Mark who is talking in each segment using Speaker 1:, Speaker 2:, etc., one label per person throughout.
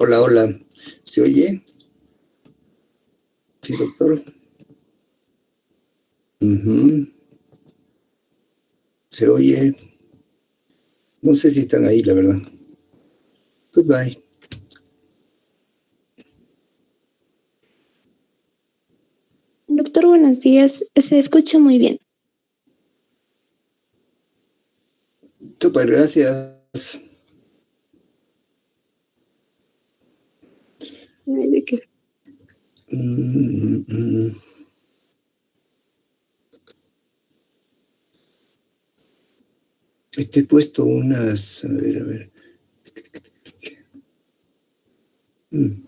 Speaker 1: Hola, hola. ¿Se oye? Sí, doctor. Ujú. ¿Se oye? No sé si están ahí, la verdad. Goodbye.
Speaker 2: Doctor, buenos días. Se escucha muy bien.
Speaker 1: Súper, gracias.
Speaker 2: No hay de qué.
Speaker 1: Mm, mm. Estoy puesto unas... A ver. Mm.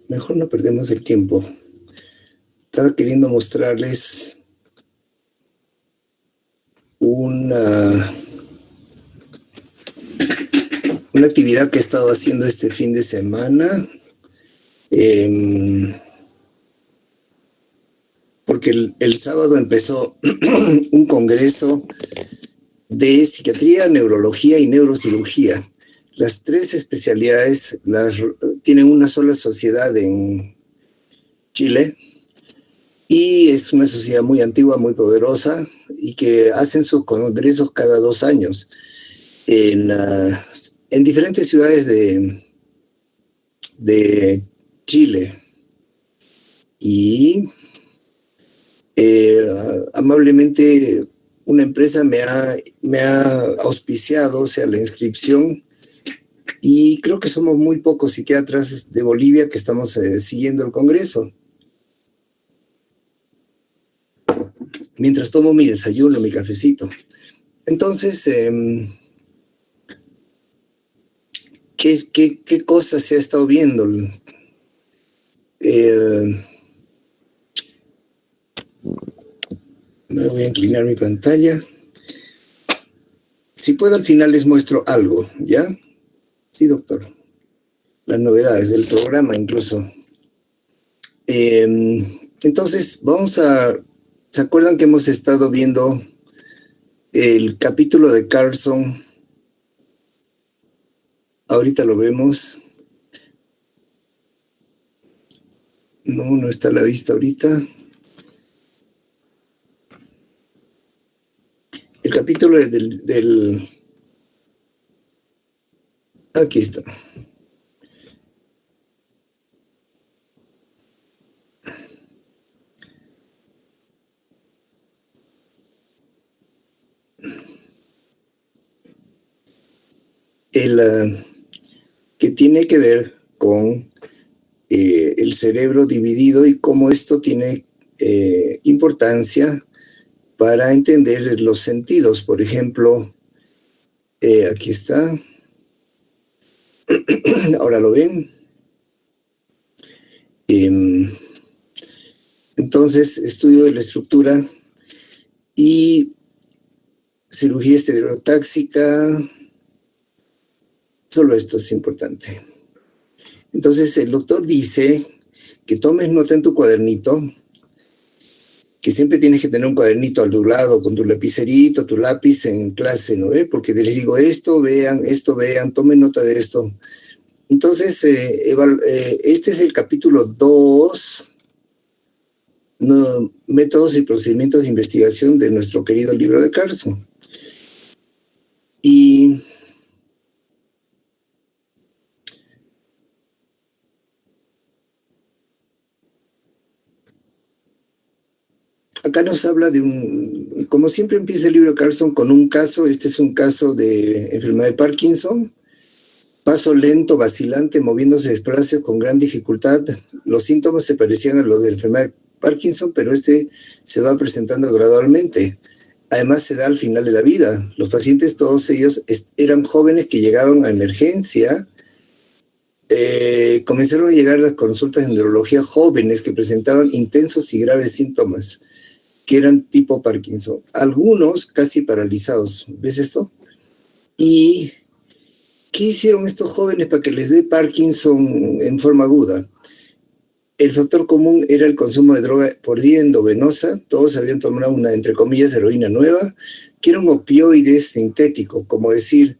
Speaker 1: Mejor no perdemos el tiempo. Estaba queriendo mostrarles una actividad que he estado haciendo este fin de semana. Porque el sábado empezó un congreso de psiquiatría, neurología y neurocirugía. Las tres especialidades tienen una sola sociedad en Chile y es una sociedad muy antigua, muy poderosa y que hacen sus congresos cada 2 años en diferentes ciudades de Chile. Y amablemente una empresa me ha auspiciado, o sea, la inscripción, y creo que somos muy pocos psiquiatras de Bolivia que estamos siguiendo el congreso. Mientras tomo mi desayuno, mi cafecito. Entonces, ¿qué cosas se ha estado viendo? Me voy a inclinar mi pantalla. Si puedo, al final les muestro algo, ¿ya? Sí, doctor. Las novedades del programa, incluso. Entonces, ¿se acuerdan que hemos estado viendo el capítulo de Carlson? Ahorita lo vemos. No está a la vista ahorita. El capítulo aquí está. Que tiene que ver con el cerebro dividido y cómo esto tiene importancia para entender los sentidos. Por ejemplo, aquí está. Ahora lo ven. Entonces, estudio de la estructura y cirugía estereotáxica. Solo esto es importante. Entonces, el doctor dice que tomes nota en tu cuadernito, que siempre tienes que tener un cuadernito al tu lado con tu lapicerito, tu lápiz en clase, ¿no ve? Porque les digo esto, vean, tomen nota de esto. Entonces, este es el capítulo 2, métodos y procedimientos de investigación de nuestro querido libro de Carlson. Y acá nos habla de como siempre empieza el libro de Carlson con un caso. Este es un caso de enfermedad de Parkinson. Paso lento, vacilante, moviéndose despacio con gran dificultad. Los síntomas se parecían a los de la enfermedad de Parkinson, pero se va presentando gradualmente. Además, se da al final de la vida. Los pacientes, todos ellos, eran jóvenes que llegaban a emergencia. Comenzaron a llegar las consultas de neurología jóvenes que presentaban intensos y graves síntomas, que eran tipo Parkinson. Algunos casi paralizados. ¿Ves esto? Y ¿qué hicieron estos jóvenes para que les dé Parkinson en forma aguda? El factor común era el consumo de droga por día endovenosa. Todos habían tomado una, entre comillas, heroína nueva, que era un opioide sintético, como decir,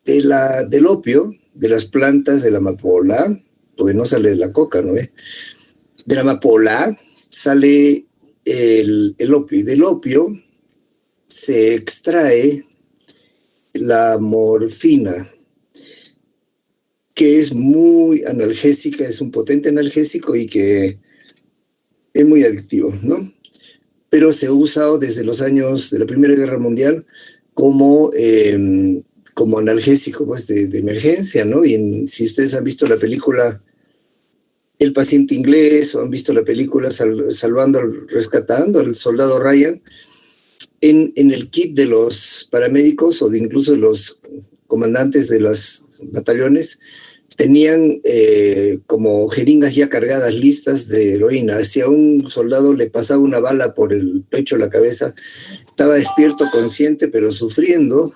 Speaker 1: del opio, de las plantas de la amapola, porque no sale de la coca, ¿no? De la amapola sale el opio, y del opio se extrae la morfina, que es muy analgésica, es un potente analgésico y que es muy adictivo, ¿no? Pero se ha usado desde los años de la Primera Guerra Mundial como analgésico, pues, de emergencia, ¿no? Y si ustedes han visto la película El paciente inglés o han visto la película Rescatando al soldado Ryan, en el kit de los paramédicos o de incluso de los comandantes de los batallones, tenían como jeringas ya cargadas, listas de heroína. Si a un soldado le pasaba una bala por el pecho o la cabeza, estaba despierto, consciente, pero sufriendo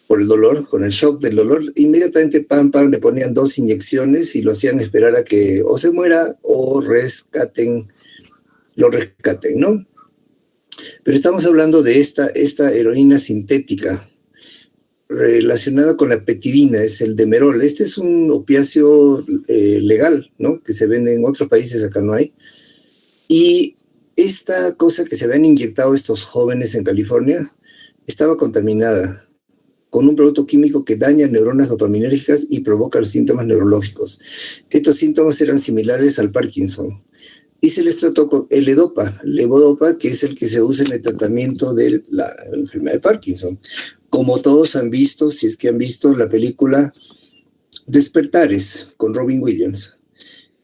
Speaker 1: por el dolor, con el shock del dolor, inmediatamente pam, le ponían 2 inyecciones y lo hacían esperar a que o se muera o lo rescaten, ¿no? Pero estamos hablando de esta heroína sintética relacionada con la petidina, es el Demerol. Este es un opiáceo legal, ¿no? Que se vende en otros países, acá no hay. Y esta cosa que se habían inyectado estos jóvenes en California estaba contaminada con un producto químico que daña neuronas dopaminérgicas y provoca los síntomas neurológicos. Estos síntomas eran similares al Parkinson. Y se les trató con levodopa, que es el que se usa en el tratamiento de la enfermedad de Parkinson. Como todos han visto, si es que han visto la película Despertares con Robin Williams,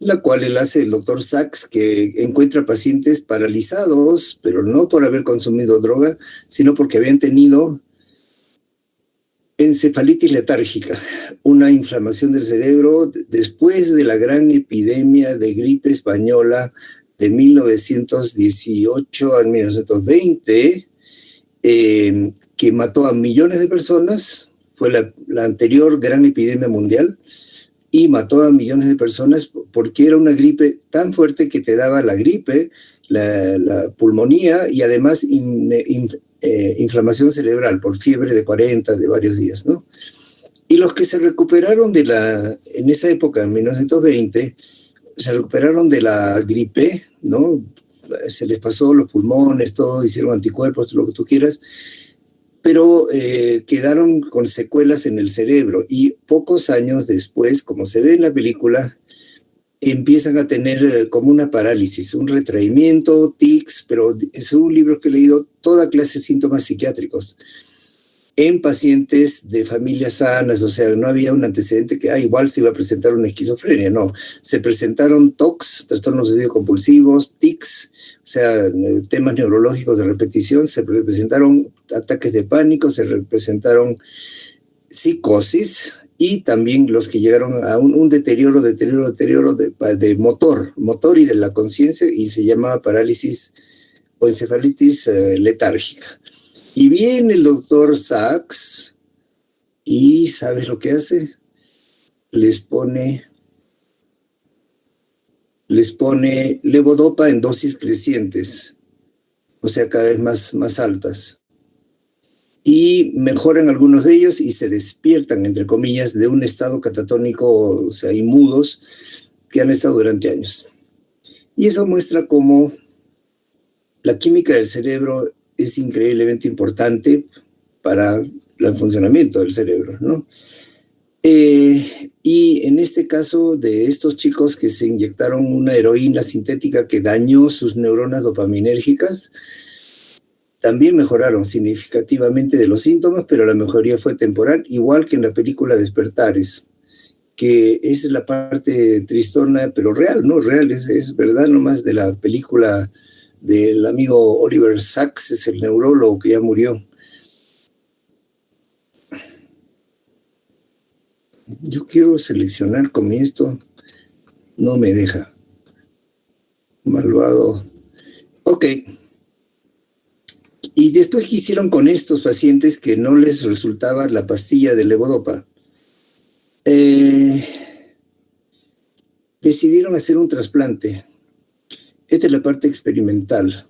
Speaker 1: la cual él hace el doctor Sachs, que encuentra pacientes paralizados, pero no por haber consumido droga, sino porque habían tenido encefalitis letárgica, una inflamación del cerebro después de la gran epidemia de gripe española de 1918 al 1920, que mató a millones de personas. Fue la anterior gran epidemia mundial y mató a millones de personas porque era una gripe tan fuerte que te daba la gripe, la pulmonía y además inflamación cerebral por fiebre de 40 de varios días, ¿no? Y los que se recuperaron en esa época, en 1920, se recuperaron de la gripe, ¿no? Se les pasó los pulmones, todo, hicieron anticuerpos, lo que tú quieras, pero quedaron con secuelas en el cerebro y pocos años después, como se ve en la película, empiezan a tener como una parálisis, un retraimiento, tics, pero según libros que he leído, toda clase de síntomas psiquiátricos en pacientes de familias sanas. O sea, no había un antecedente que igual se iba a presentar una esquizofrenia, no. Se presentaron TOCs, trastornos compulsivos, tics, o sea, temas neurológicos de repetición, se presentaron ataques de pánico, se presentaron psicosis, y también los que llegaron a un deterioro de motor y de la conciencia, y se llamaba parálisis o encefalitis letárgica. Y viene el doctor Sachs y ¿sabes lo que hace? Les pone levodopa en dosis crecientes, o sea, cada vez más altas. Y mejoran algunos de ellos y se despiertan, entre comillas, de un estado catatónico, o sea, inmudos, que han estado durante años. Y eso muestra cómo la química del cerebro es increíblemente importante para el funcionamiento del cerebro, ¿no? Y en este caso de estos chicos que se inyectaron una heroína sintética que dañó sus neuronas dopaminérgicas, también mejoraron significativamente de los síntomas, pero la mejoría fue temporal, igual que en la película Despertares, que es la parte tristona, pero real, ¿no? Real, es verdad nomás, de la película del amigo Oliver Sacks, es el neurólogo que ya murió. Yo quiero seleccionar con esto, no me deja. Malvado. Ok. Y después, ¿qué hicieron con estos pacientes que no les resultaba la pastilla de levodopa? Decidieron hacer un trasplante. Esta es la parte experimental.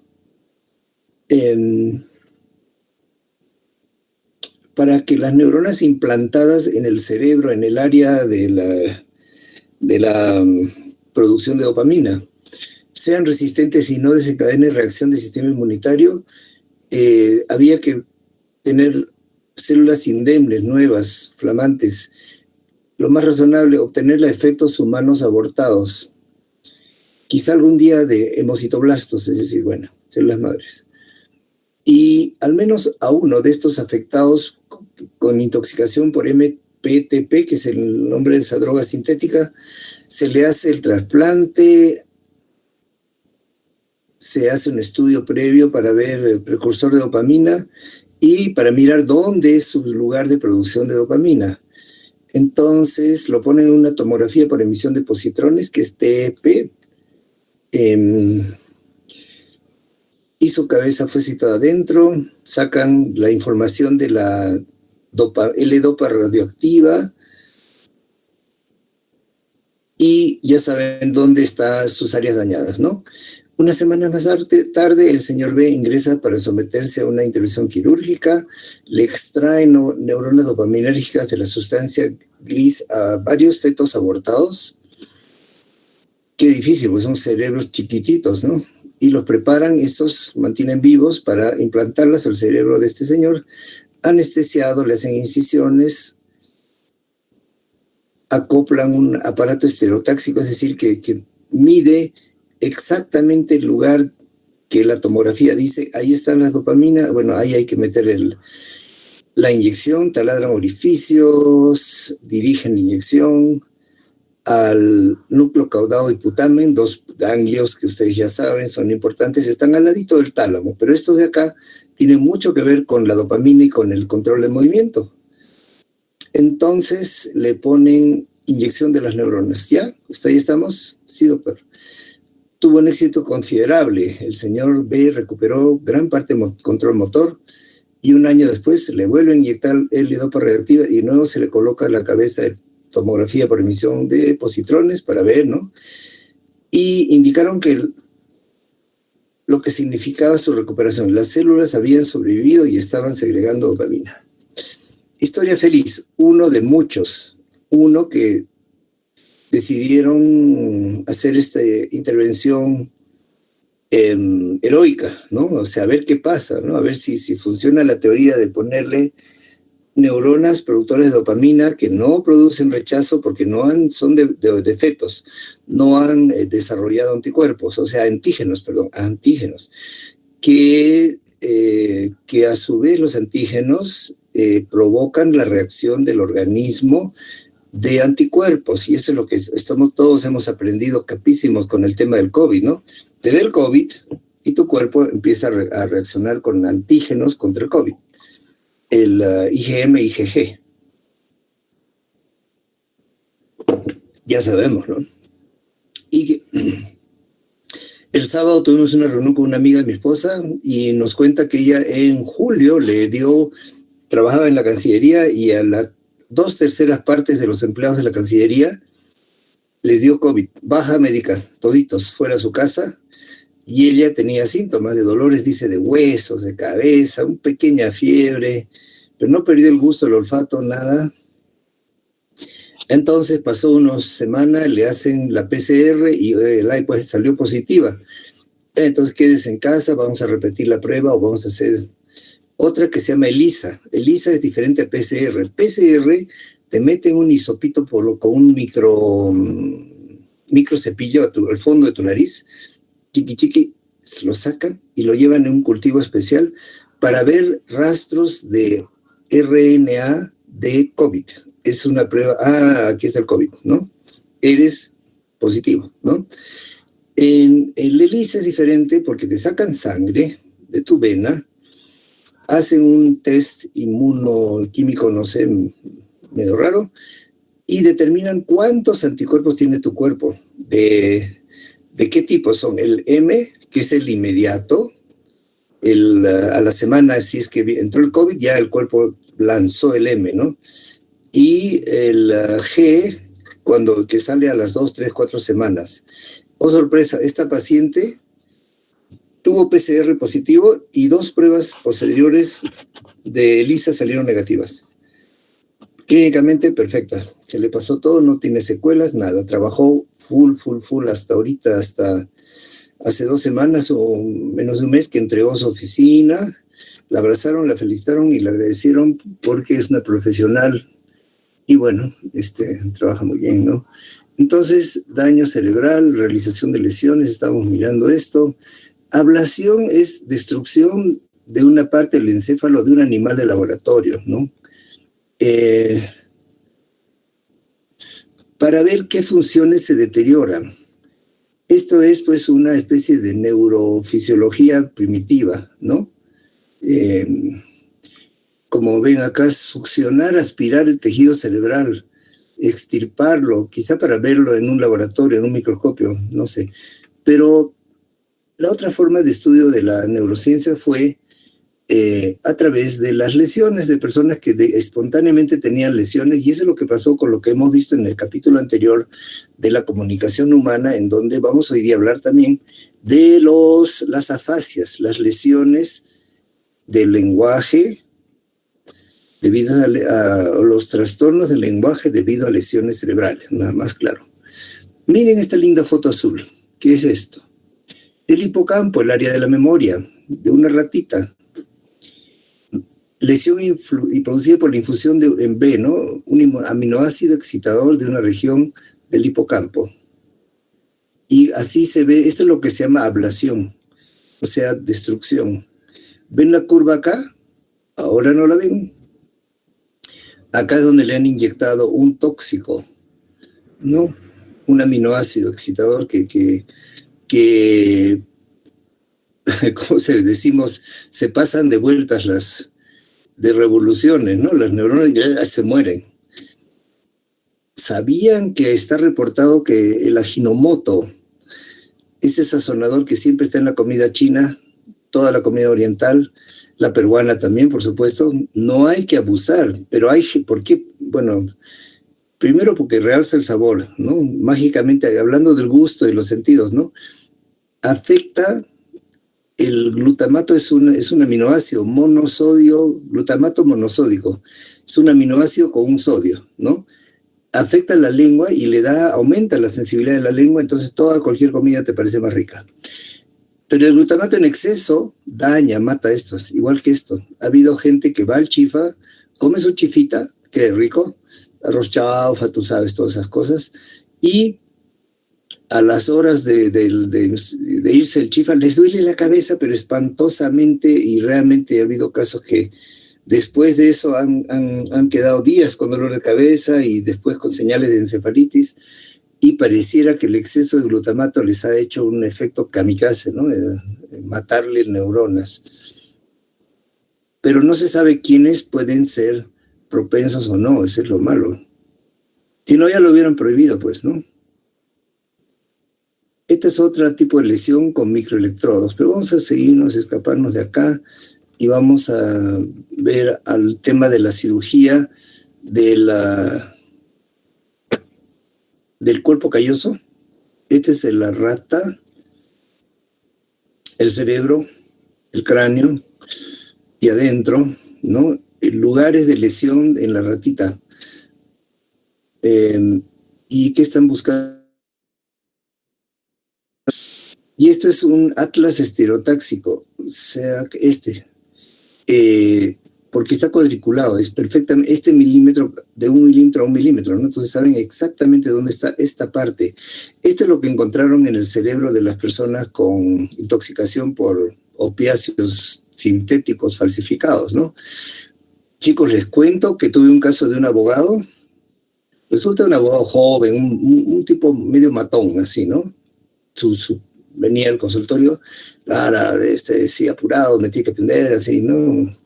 Speaker 1: Para que las neuronas implantadas en el cerebro, en el área de la producción de dopamina, sean resistentes y no desencadenen reacción del sistema inmunitario, había que tener células indemnes, nuevas, flamantes. Lo más razonable, obtener los efectos humanos abortados. Quizá algún día de hemocitoblastos, es decir, bueno, células madres. Y al menos a uno de estos afectados con intoxicación por MPTP, que es el nombre de esa droga sintética, se le hace el trasplante, se hace un estudio previo para ver el precursor de dopamina y para mirar dónde es su lugar de producción de dopamina. Entonces lo ponen en una tomografía por emisión de positrones, que es TEP, y su cabeza fue situada adentro, sacan la información de la L-dopa radioactiva y ya saben dónde están sus áreas dañadas, ¿no? Una semana más tarde, el señor B ingresa para someterse a una intervención quirúrgica, le extraen neuronas dopaminérgicas de la sustancia gris a varios fetos abortados. Qué difícil, pues son cerebros chiquititos, ¿no? Y los preparan, estos mantienen vivos para implantarlas al cerebro de este señor, anestesiado, le hacen incisiones, acoplan un aparato estereotáxico, es decir, que mide exactamente el lugar que la tomografía dice, ahí están las dopaminas, bueno, ahí hay que meter la inyección, taladran orificios, dirigen la inyección al núcleo caudado hipotálamo, dos ganglios que ustedes ya saben, son importantes, están al ladito del tálamo, pero estos de acá tienen mucho que ver con la dopamina y con el control del movimiento. Entonces le ponen inyección de las neuronas, ¿ya? ¿Hasta ahí estamos? Sí, doctor. Tuvo un éxito considerable. El señor B recuperó gran parte del control motor y un año después le vuelve a inyectar L-dopa radioactiva y de nuevo se le coloca en la cabeza de tomografía por emisión de positrones para ver, ¿no? Y indicaron que lo que significaba su recuperación, las células habían sobrevivido y estaban segregando dopamina. Historia feliz, uno de muchos, uno que decidieron hacer esta intervención heroica, ¿no? O sea, a ver qué pasa, ¿no? A ver si funciona la teoría de ponerle neuronas productoras de dopamina que no producen rechazo porque son de fetos, no han desarrollado anticuerpos, o sea, antígenos, que a su vez los antígenos provocan la reacción del organismo de anticuerpos, y eso es lo que todos hemos aprendido capísimos con el tema del COVID, ¿no? Te da el COVID y tu cuerpo empieza a reaccionar con antígenos contra el COVID, el IgM, IgG. Ya sabemos, ¿no? Y el sábado tuvimos una reunión con una amiga de mi esposa y nos cuenta que ella en julio trabajaba en la Cancillería y a las 2/3 partes de los empleados de la Cancillería les dio COVID, baja médica, toditos fuera a su casa, y ella tenía síntomas de dolores, dice, de huesos, de cabeza, una pequeña fiebre, pero no perdió el gusto, el olfato, nada. Entonces pasó unas semanas, le hacen la PCR y pues salió positiva. Entonces quédese en casa, vamos a repetir la prueba o vamos a hacer otra que se llama ELISA. ELISA es diferente a PCR. PCR te meten un hisopito con un micro cepillo al fondo de tu nariz, chiqui, se lo sacan y lo llevan en un cultivo especial para ver rastros de RNA de COVID. Es una prueba, aquí está el COVID, ¿no? Eres positivo, ¿no? En el ELISA es diferente porque te sacan sangre de tu vena, hacen un test inmunoquímico, no sé, medio raro, y determinan cuántos anticuerpos tiene tu cuerpo. ¿De qué tipo son? El M, que es el inmediato, a la semana, si es que entró el COVID, ya el cuerpo lanzó el M, ¿no? y el G, que sale a las 2, 3, 4 semanas. Oh, sorpresa, esta paciente tuvo PCR positivo y 2 pruebas posteriores de ELISA salieron negativas. Clínicamente perfecta. Se le pasó todo, no tiene secuelas, nada. Trabajó full hasta ahorita, hasta hace 2 semanas o menos de un mes que entregó su oficina. La abrazaron, la felicitaron y le agradecieron porque es una profesional y bueno, trabaja muy bien, ¿no? Entonces, daño cerebral, realización de lesiones, estamos mirando esto. Ablación es destrucción de una parte del encéfalo de un animal de laboratorio, ¿no? Para ver qué funciones se deterioran. Esto es, pues, una especie de neurofisiología primitiva, ¿no? Como ven acá, succionar, aspirar el tejido cerebral, extirparlo, quizá para verlo en un laboratorio, en un microscopio, no sé. Pero la otra forma de estudio de la neurociencia fue a través de las lesiones de personas que espontáneamente tenían lesiones, y eso es lo que pasó con lo que hemos visto en el capítulo anterior de la comunicación humana, en donde vamos hoy día a hablar también de las afasias, las lesiones del lenguaje debido a los trastornos del lenguaje debido a lesiones cerebrales, nada más claro. Miren esta linda foto azul. ¿Qué es esto? El hipocampo, el área de la memoria, de una ratita. Lesión producida por la infusión en B, ¿no? Un aminoácido excitador de una región del hipocampo. Y así se ve, esto es lo que se llama ablación, o sea, destrucción. ¿Ven la curva acá? Ahora no la ven. Acá es donde le han inyectado un tóxico, ¿no? Un aminoácido excitador que ¿cómo decimos? Se pasan de vueltas de revoluciones, ¿no? Las neuronas ya se mueren. ¿Sabían que está reportado que el Ajinomoto, ese sazonador que siempre está en la comida china, toda la comida oriental, la peruana también, por supuesto, no hay que abusar, pero ¿por qué? Bueno, primero porque realza el sabor, ¿no? Mágicamente, hablando del gusto y los sentidos, ¿no? Afecta, el glutamato es un aminoácido glutamato monosódico, es un aminoácido con un sodio, ¿no? Afecta la lengua y aumenta la sensibilidad de la lengua, entonces cualquier comida te parece más rica. Pero el glutamato en exceso mata estos, igual que esto. Ha habido gente que va al chifa, come su chifita, que rico, arroz chaufa, tú sabes, todas esas cosas, y a las horas de irse el chifa les duele la cabeza, pero espantosamente, y realmente ha habido casos que después de eso han quedado días con dolor de cabeza y después con señales de encefalitis, y pareciera que el exceso de glutamato les ha hecho un efecto kamikaze, ¿no? Matarle neuronas. Pero no se sabe quiénes pueden ser propensos o no, eso es lo malo. Si no, ya lo hubieran prohibido, pues, ¿no? Este es otro tipo de lesión con microelectrodos, pero vamos a escaparnos de acá y vamos a ver al tema de la cirugía del cuerpo calloso. Este es la rata, el cerebro, el cráneo y adentro, ¿no? Lugares de lesión en la ratita. ¿Y qué están buscando? Y este es un atlas estereotáxico, o sea, porque está cuadriculado, es perfectamente, milímetro, de 1 milímetro a 1 milímetro, ¿no? Entonces saben exactamente dónde está esta parte. Esto es lo que encontraron en el cerebro de las personas con intoxicación por opiáceos sintéticos falsificados, ¿no? Chicos, les cuento que tuve un caso de un abogado, resulta un abogado joven, un tipo medio matón, así, ¿no? Venía al consultorio, claro, sí, apurado, me tiene que atender, así, ¿no?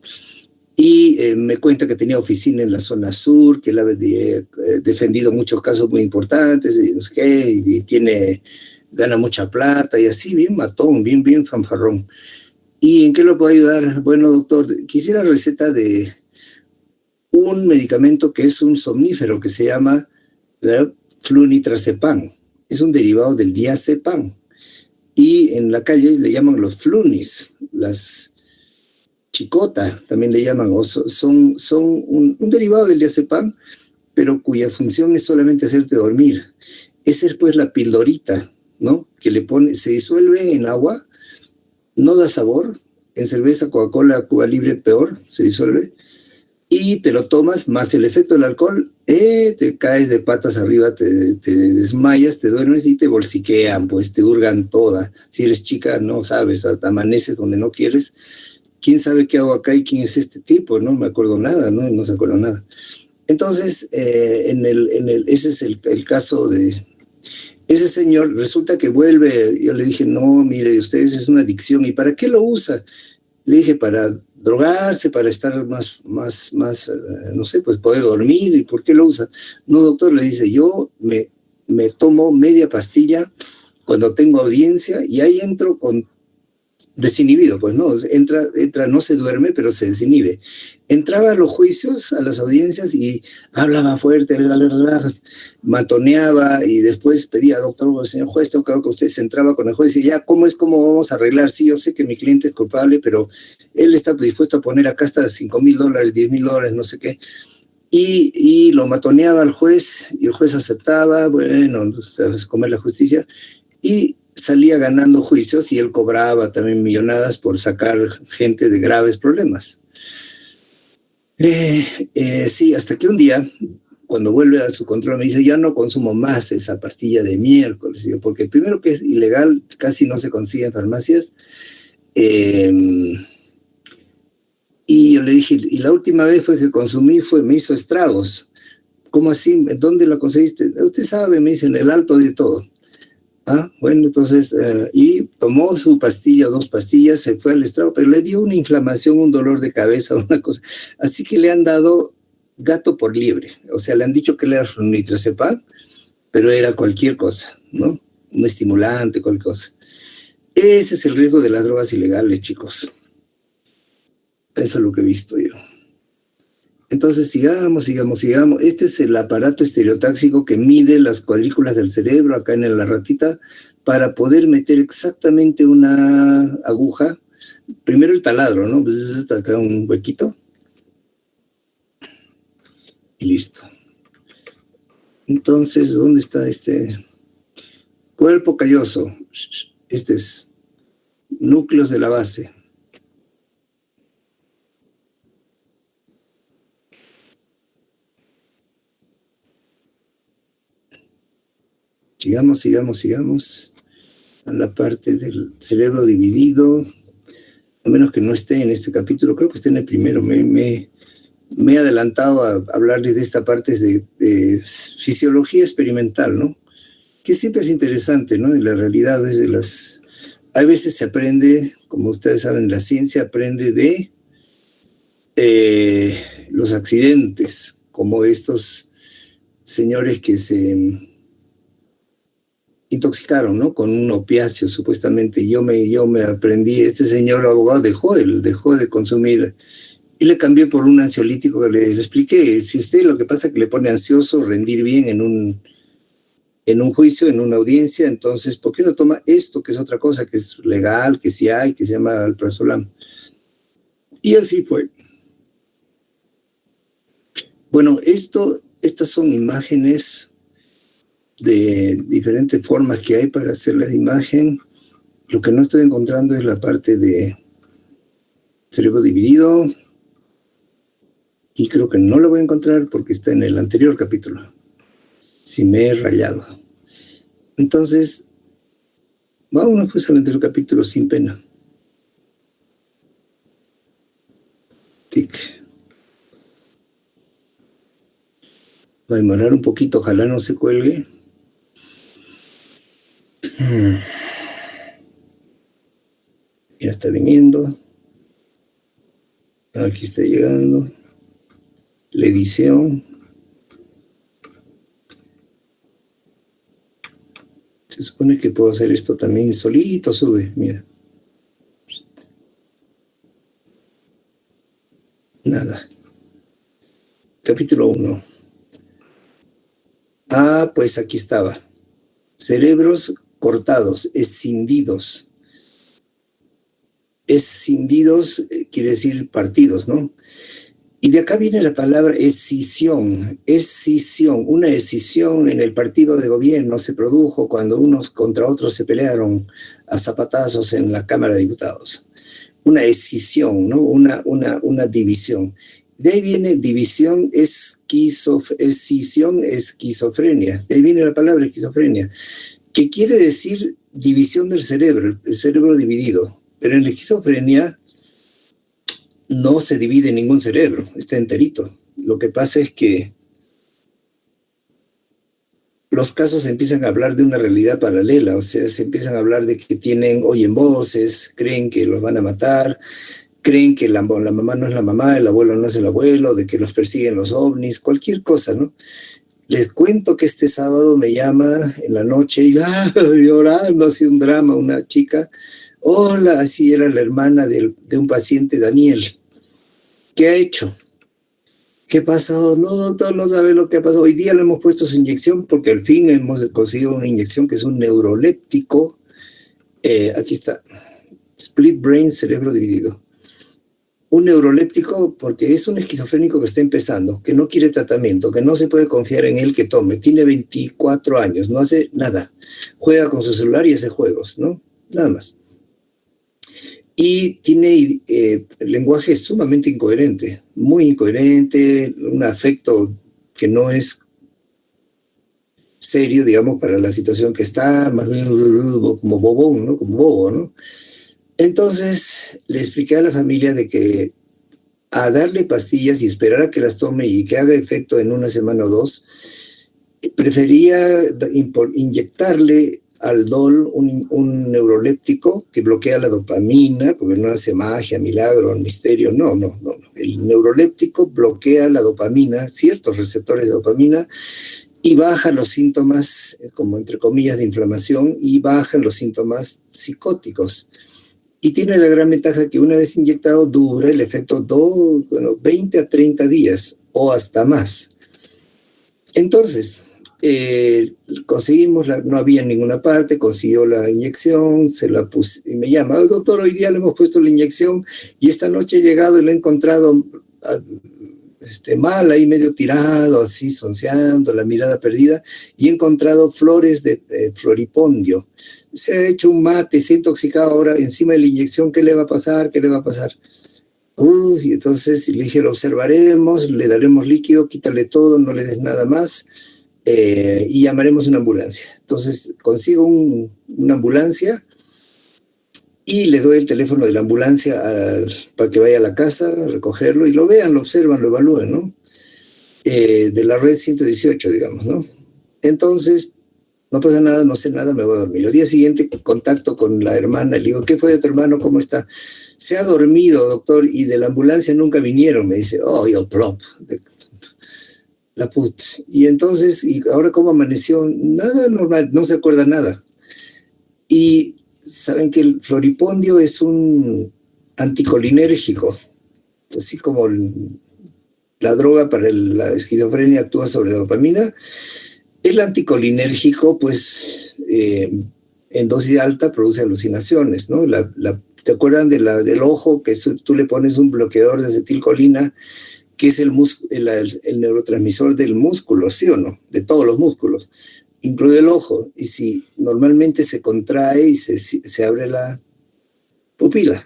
Speaker 1: Y me cuenta que tenía oficina en la zona sur, que él había defendido muchos casos muy importantes, y no sé qué, y gana mucha plata, y así, bien matón, bien fanfarrón. ¿Y en qué lo puedo ayudar? Bueno, doctor, quisiera receta de un medicamento que es un somnífero que se llama flunitrazepam. Es un derivado del diazepam. Y en la calle le llaman los flunis, las chicota también le llaman, o son un derivado del diazepam, pero cuya función es solamente hacerte dormir. Esa es pues la pildorita, ¿no? Que le pone, se disuelve en agua, no da sabor, en cerveza, Coca-Cola, Cuba Libre, peor, se disuelve, y te lo tomas, más el efecto del alcohol, te caes de patas arriba, te desmayas, te duermes y te bolsiquean, pues te hurgan toda. Si eres chica, no sabes, amaneces donde no quieres. ¿Quién sabe qué hago acá y quién es este tipo? No me acuerdo nada, ¿no? No se acuerda nada. Entonces, ese es el caso de ese señor. Resulta que vuelve, yo le dije, no, mire, ustedes es una adicción. ¿Y para qué lo usa? Le dije, para drogarse, para estar más, no sé, pues poder dormir. ¿Y por qué lo usa? No, doctor, le dice, yo me tomo media pastilla cuando tengo audiencia y ahí entro con desinhibido, pues no, entra, no se duerme, pero se desinhibe. Entraba a los juicios, a las audiencias y hablaba fuerte, matoneaba y después pedía, doctor, señor juez, creo que usted se entraba con el juez y decía, ya, ¿cómo vamos a arreglar? Sí, yo sé que mi cliente es culpable, pero él está dispuesto a poner acá hasta $5,000, $10,000, no sé qué. Y lo matoneaba al juez y el juez aceptaba, bueno, comer la justicia y salía ganando juicios y él cobraba también millonadas por sacar gente de graves problemas. Sí, hasta que un día, cuando vuelve a su control, me dice, ya no consumo más esa pastilla de miércoles, porque primero que es ilegal, casi no se consigue en farmacias. Y yo le dije, y la última vez que consumí me hizo estragos. ¿Cómo así? ¿Dónde la conseguiste? Usted sabe, me dice, en el Alto de Todo. Bueno, entonces, y tomó su pastilla, 2 pastillas, se fue al estrago, pero le dio una inflamación, un dolor de cabeza, una cosa. Así que le han dado gato por liebre. O sea, le han dicho que le era flunitrazepam, pero era cualquier cosa, ¿no? Un estimulante, cualquier cosa. Ese es el riesgo de las drogas ilegales, chicos. Eso es lo que he visto yo. Entonces, sigamos. Este es el aparato estereotáxico que mide las cuadrículas del cerebro acá en la ratita para poder meter exactamente una aguja. Primero el taladro, ¿no? Pues está acá un huequito. Y listo. Entonces, ¿dónde está este cuerpo calloso? Este es núcleos de la base. Sigamos a la parte del cerebro dividido, a menos que no esté en este capítulo, creo que esté en el primero. Me he adelantado a hablarles de esta parte de fisiología experimental, ¿no? Que siempre es interesante, ¿no? En la realidad, a veces se aprende, como ustedes saben, la ciencia aprende de los accidentes, como estos señores que se intoxicaron, ¿no? Con un opiáceo, supuestamente. Yo me aprendí, este señor abogado dejó de consumir y le cambié por un ansiolítico que le expliqué. Si usted lo que pasa es que le pone ansioso rendir bien en un juicio, en una audiencia, entonces, ¿por qué no toma esto, que es otra cosa, que es legal, que sí hay, que se llama alprazolam? Y así fue. Bueno, estas son imágenes de diferentes formas que hay para hacer la imagen. Lo que no estoy encontrando es la parte de cerebro dividido y creo que no lo voy a encontrar porque está en el anterior capítulo, si me he rayado. Entonces, vámonos pues al anterior capítulo sin pena. Tic. Va a demorar un poquito, ojalá no se cuelgue. Ya está viniendo. Aquí está llegando. La edición. Se supone que puedo hacer esto también y solito sube, mira. Nada. Capítulo 1. Ah, pues aquí estaba. Cerebros cortados, escindidos. Escindidos quiere decir partidos, ¿no? Y de acá viene la palabra escisión. Escisión. Una escisión en el partido de gobierno se produjo cuando unos contra otros se pelearon a zapatazos en la Cámara de Diputados. Una escisión, ¿no? Una división. De ahí viene división, escisión, esquizofrenia. De ahí viene la palabra esquizofrenia, que quiere decir división del cerebro, el cerebro dividido. Pero en la esquizofrenia no se divide ningún cerebro, está enterito. Lo que pasa es que los casos empiezan a hablar de una realidad paralela, o sea, se empiezan a hablar de que oyen voces, creen que los van a matar, creen que la mamá no es la mamá, el abuelo no es el abuelo, de que los persiguen los ovnis, cualquier cosa, ¿no? Les cuento que este sábado me llama en la noche y llorando, así un drama, una chica. Hola, así era la hermana de un paciente, Daniel. ¿Qué ha hecho? ¿Qué pasó? No, doctor, no sabe lo que ha pasado. Hoy día le hemos puesto su inyección porque al fin hemos conseguido una inyección que es un neuroléptico. Aquí está. Split brain, cerebro dividido. Un neuroléptico porque es un esquizofrénico que está empezando, que no quiere tratamiento, que no se puede confiar en él que tome. Tiene 24 años, no hace nada. Juega con su celular y hace juegos, ¿no? Nada más. Y tiene lenguaje sumamente incoherente, muy incoherente, un afecto que no es serio, digamos, para la situación que está, más bien como bobón, ¿no? Como bobo, ¿no? Entonces le expliqué a la familia de que a darle pastillas y esperar a que las tome y que haga efecto en una semana o dos, prefería inyectarle al DOL un neuroléptico que bloquea la dopamina, porque no hace magia, milagro, misterio, no. El neuroléptico bloquea la dopamina, ciertos receptores de dopamina, y baja los síntomas, como entre comillas, de inflamación, y bajan los síntomas psicóticos. Y tiene la gran ventaja que una vez inyectado dura el efecto 20 a 30 días o hasta más. Entonces, conseguimos, no había en ninguna parte, consiguió la inyección, se la puse, y me llama, doctor, hoy día le hemos puesto la inyección y esta noche he llegado y lo he encontrado mal, ahí medio tirado, así sonceando, la mirada perdida, y he encontrado flores de floripondio. Se ha hecho un mate, se ha intoxicado ahora encima de la inyección, ¿qué le va a pasar? ¿Qué le va a pasar? Y entonces le dije, lo observaremos, le daremos líquido, quítale todo, no le des nada más, y llamaremos una ambulancia. Entonces consigo una ambulancia y le doy el teléfono de la ambulancia para que vaya a la casa a recogerlo y lo vean, lo observan, lo evalúen, ¿no? De la red 118, digamos, ¿no? Entonces, no pasa nada, no sé nada, me voy a dormir. Al día siguiente contacto con la hermana, le digo, ¿qué fue de tu hermano? ¿Cómo está? Se ha dormido, doctor, y de la ambulancia nunca vinieron. Me dice, yo plop. La put. Y entonces, ¿y ahora cómo amaneció? Nada normal, no se acuerda nada. Y saben que el floripondio es un anticolinérgico, así como la droga para la esquizofrenia actúa sobre la dopamina. El anticolinérgico, pues, en dosis alta produce alucinaciones, ¿no? ¿Te acuerdan del ojo que tú le pones un bloqueador de acetilcolina, que es el neurotransmisor del músculo, ¿sí o no? De todos los músculos, incluye el ojo. Y si normalmente se contrae y se abre la pupila.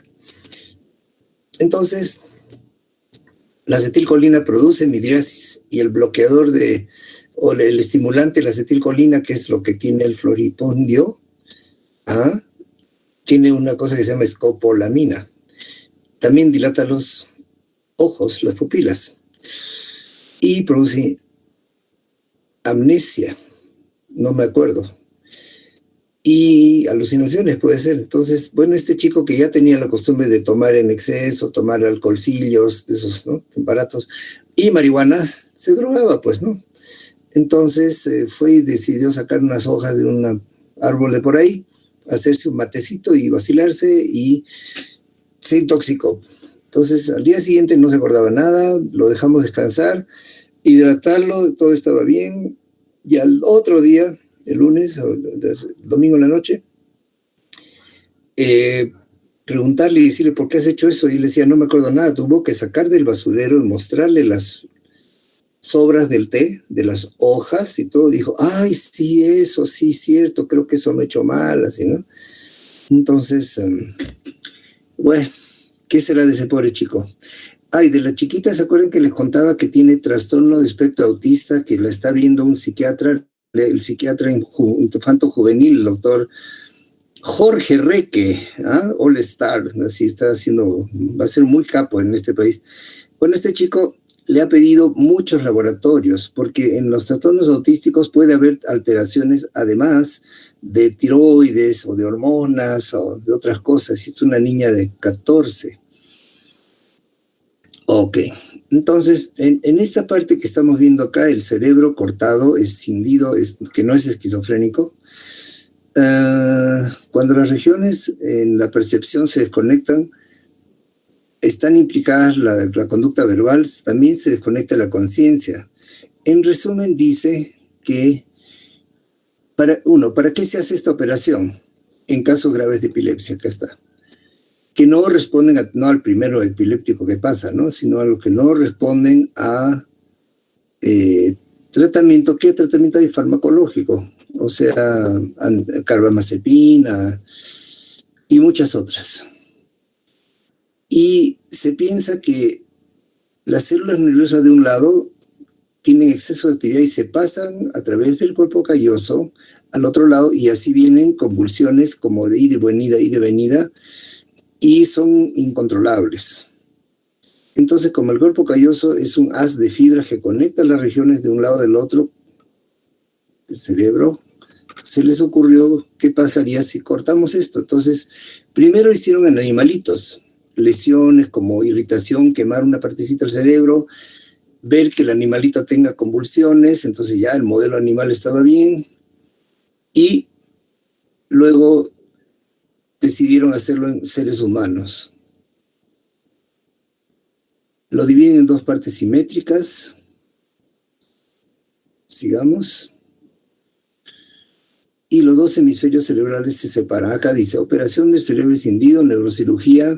Speaker 1: Entonces, la acetilcolina produce midriasis y el bloqueador o el estimulante, la acetilcolina, que es lo que tiene el floripondio, tiene una cosa que se llama escopolamina. También dilata los ojos, las pupilas, y produce amnesia, no me acuerdo, y alucinaciones puede ser. Entonces, bueno, este chico que ya tenía la costumbre de tomar en exceso, tomar alcoholcillos, de esos, ¿no?, baratos, y marihuana, se drogaba, pues, ¿no? Entonces fue y decidió sacar unas hojas de un árbol de por ahí, hacerse un matecito y vacilarse, y se intoxicó. Entonces al día siguiente no se acordaba nada, lo dejamos descansar, hidratarlo, todo estaba bien, y al otro día, el lunes o el domingo en la noche, preguntarle y decirle, ¿por qué has hecho eso? Y él decía, no me acuerdo nada, tuvo que sacar del basurero y mostrarle las sobras del té, de las hojas y todo. Dijo, ay, sí, eso, sí, cierto, creo que eso me ha hecho mal, así, ¿no? Entonces, bueno, ¿qué será de ese pobre chico? Ay, de la chiquita, ¿se acuerdan que les contaba que tiene trastorno de espectro autista, que la está viendo un psiquiatra, el psiquiatra infanto juvenil, el doctor Jorge Reque, All Star, así está haciendo, va a ser muy capo en este país. Bueno, este chico le ha pedido muchos laboratorios, porque en los trastornos autísticos puede haber alteraciones, además de tiroides o de hormonas o de otras cosas. Es una niña de 14. Ok, entonces, en esta parte que estamos viendo acá, el cerebro cortado, escindido, que no es esquizofrénico, cuando las regiones en la percepción se desconectan, están implicadas la conducta verbal, también se desconecta la conciencia. En resumen, dice que, ¿para qué se hace esta operación? En casos graves de epilepsia, acá está. Que no responden no al primero epiléptico que pasa, ¿no? Sino a los que no responden a tratamiento. ¿Qué tratamiento hay farmacológico? O sea, carbamazepina y muchas otras. Y se piensa que las células nerviosas de un lado tienen exceso de actividad y se pasan a través del cuerpo calloso al otro lado, y así vienen convulsiones como de ida y venida, y son incontrolables. Entonces, como el cuerpo calloso es un haz de fibras que conecta las regiones de un lado del otro del cerebro, se les ocurrió qué pasaría si cortamos esto. Entonces, primero hicieron en animalitos, lesiones como irritación, quemar una partecita del cerebro, ver que el animalito tenga convulsiones, entonces ya el modelo animal estaba bien, y luego decidieron hacerlo en seres humanos. Lo dividen en dos partes simétricas. Sigamos. Y los dos hemisferios cerebrales se separan. Acá dice, operación del cerebro escindido, neurocirugía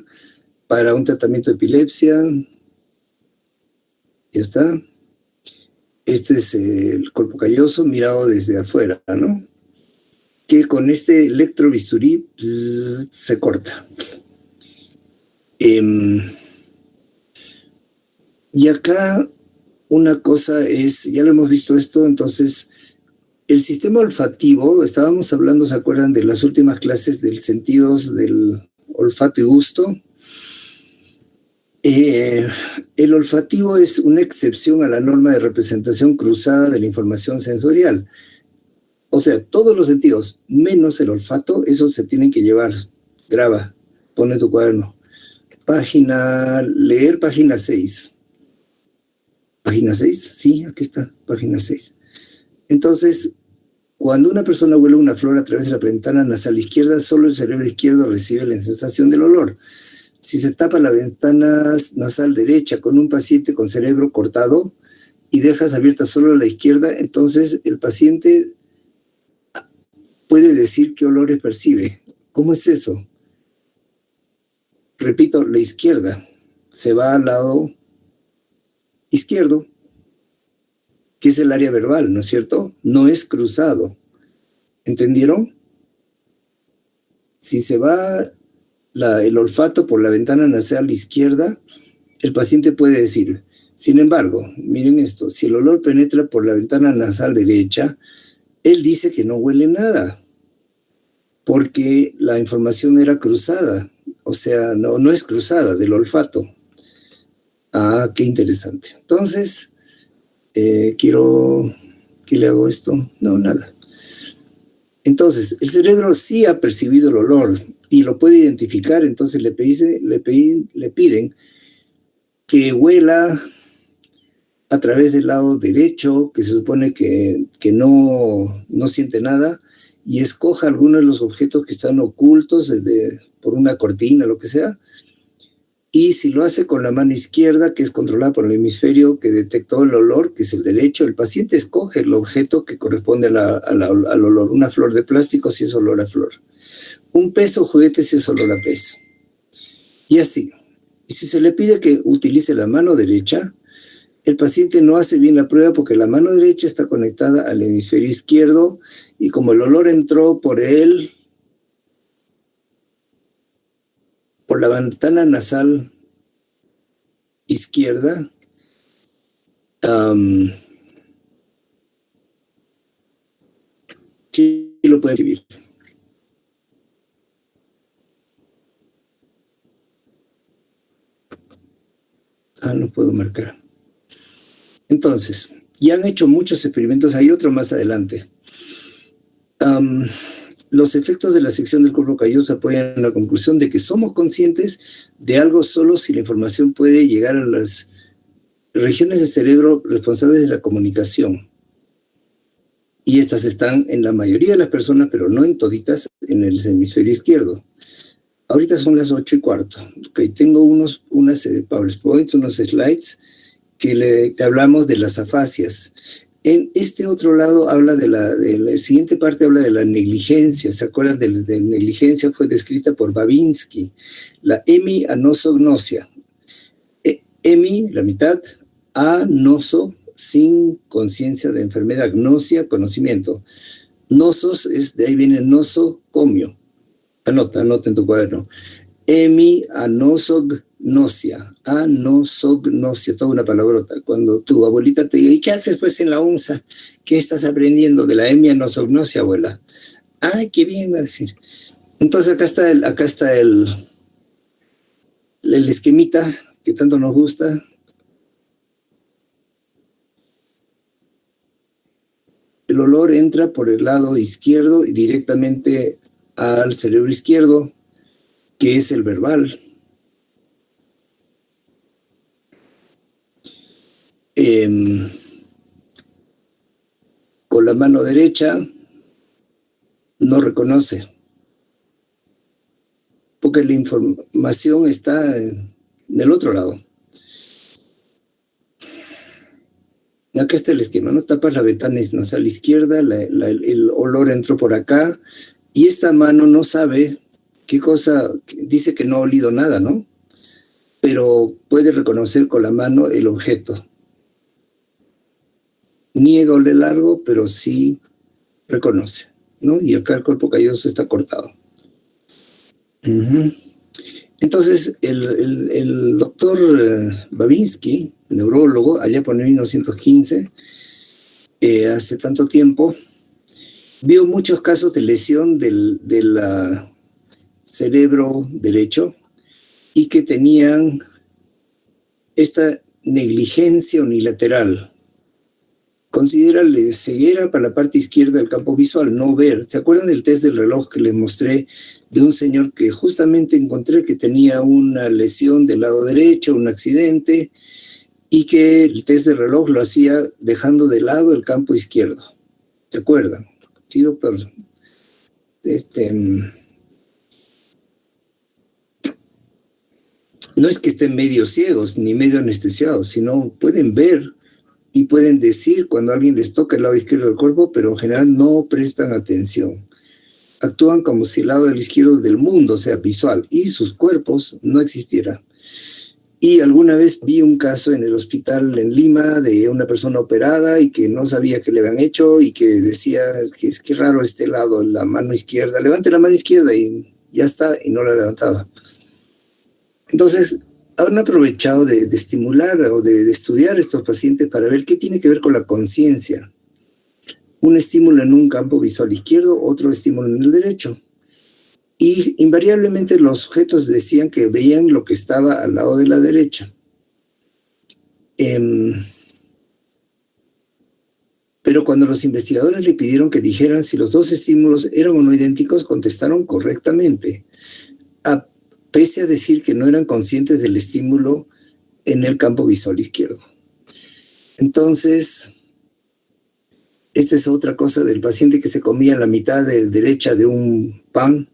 Speaker 1: para un tratamiento de epilepsia. Ya está. Este es el cuerpo calloso mirado desde afuera, ¿no? Que con este electrobisturí se corta. Y acá una cosa es, ya lo hemos visto esto, entonces, el sistema olfativo, estábamos hablando, ¿se acuerdan de las últimas clases del sentidos del olfato y gusto? El olfativo es una excepción a la norma de representación cruzada de la información sensorial. O sea, todos los sentidos, menos el olfato, esos se tienen que llevar. Graba, pone tu cuaderno. Leer página 6. ¿Página 6? Sí, aquí está, página 6. Entonces, cuando una persona huele una flor a través de la ventana nasal izquierda, solo el cerebro izquierdo recibe la sensación del olor. Si se tapa la ventana nasal derecha con un paciente con cerebro cortado y dejas abierta solo la izquierda, entonces el paciente puede decir qué olores percibe. ¿Cómo es eso? Repito, la izquierda se va al lado izquierdo, que es el área verbal, ¿no es cierto? No es cruzado. ¿Entendieron? Si se va el olfato por la ventana nasal izquierda, el paciente puede decir. Sin embargo, miren esto, si el olor penetra por la ventana nasal derecha, él dice que no huele nada, porque la información era cruzada, o sea, no es cruzada del olfato. Ah, qué interesante. Entonces, ¿qué le hago esto? No, nada. Entonces, el cerebro sí ha percibido el olor y lo puede identificar, entonces le piden que huela a través del lado derecho, que se supone que no siente nada, y escoja algunos de los objetos que están ocultos por una cortina, lo que sea, Y si lo hace con la mano izquierda, que es controlada por el hemisferio que detectó el olor, que es el derecho, el paciente escoge el objeto que corresponde al olor. Una flor de plástico si es olor a flor. Un pez o juguete si es olor a pez. Y así. Y si se le pide que utilice la mano derecha, el paciente no hace bien la prueba porque la mano derecha está conectada al hemisferio izquierdo y como el olor entró por la ventana nasal izquierda, sí lo puede recibir. No puedo marcar. Entonces, ya han hecho muchos experimentos, hay otro más adelante. Los efectos de la sección del cuerpo calloso apoyan la conclusión de que somos conscientes de algo solo si la información puede llegar a las regiones del cerebro responsables de la comunicación. Y estas están en la mayoría de las personas, pero no en toditas, en el hemisferio izquierdo. Ahorita son las 8:15. Okay, tengo unos PowerPoints, unos slides que le hablamos de las afasias. En este otro lado habla de la siguiente parte habla de la negligencia. ¿Se acuerdan de negligencia? Fue descrita por Babinski. La hemianosognosia. Hemi, la mitad, anoso, sin conciencia de enfermedad. Gnosia, conocimiento. Nosos, de ahí viene nosocomio. Anota en tu cuaderno. Hemianosognosia. Anosognosia, toda una palabrota. Cuando tu abuelita te diga, ¿y qué haces pues en la UNSA? ¿Qué estás aprendiendo de la hemianosognosia, abuela? Ay, qué bien, va a decir. Entonces acá está el esquemita que tanto nos gusta. El olor entra por el lado izquierdo y directamente al cerebro izquierdo, que es el verbal. Con la mano derecha no reconoce, porque la información está en el otro lado. Acá está el esquema, ¿no? Tapas la ventana nasal izquierda, el olor entró por acá, y esta mano no sabe qué cosa, dice que no ha olido nada, ¿no? Pero puede reconocer con la mano el objeto. Niega oler largo, pero sí reconoce, ¿no? Y acá el cuerpo calloso está cortado. Entonces, el doctor Babinski, neurólogo, allá por 1915, hace tanto tiempo, vio muchos casos de lesión del cerebro derecho y que tenían esta negligencia unilateral. Considera la ceguera para la parte izquierda del campo visual, no ver. ¿Se acuerdan del test del reloj que les mostré de un señor que justamente encontré que tenía una lesión del lado derecho, un accidente, y que el test del reloj lo hacía dejando de lado el campo izquierdo? ¿Se acuerdan? Sí, doctor. No es que estén medio ciegos ni medio anestesiados, sino pueden ver y pueden decir cuando alguien les toca el lado izquierdo del cuerpo, pero en general no prestan atención. Actúan como si el lado del izquierdo del mundo sea visual y sus cuerpos no existieran. Y alguna vez vi un caso en el hospital en Lima de una persona operada y que no sabía qué le habían hecho y que decía que es que raro este lado, la mano izquierda, levante la mano izquierda y ya está, y no la levantaba. Entonces, han aprovechado de estimular o de estudiar a estos pacientes para ver qué tiene que ver con la conciencia. Un estímulo en un campo visual izquierdo, otro estímulo en el derecho. Y invariablemente los sujetos decían que veían lo que estaba al lado de la derecha. Pero cuando los investigadores le pidieron que dijeran si los dos estímulos eran o no idénticos, contestaron correctamente, pese a decir que no eran conscientes del estímulo en el campo visual izquierdo. Entonces, esta es otra cosa del paciente que se comía la mitad derecha de un pan.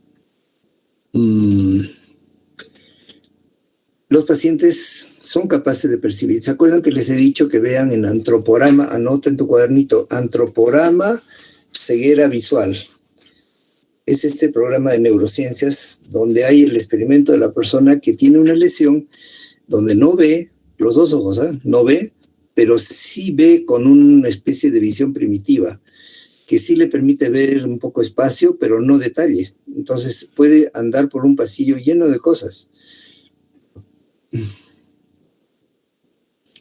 Speaker 1: Lo los pacientes son capaces de percibir. ¿Se acuerdan que les he dicho que vean en antroporama? Anota en tu cuadernito, antroporama, ceguera visual. Es este programa de neurociencias donde hay el experimento de la persona que tiene una lesión donde no ve, los dos ojos, no ve, pero sí ve con una especie de visión primitiva, que sí le permite ver un poco espacio, pero no detalle. Entonces puede andar por un pasillo lleno de cosas.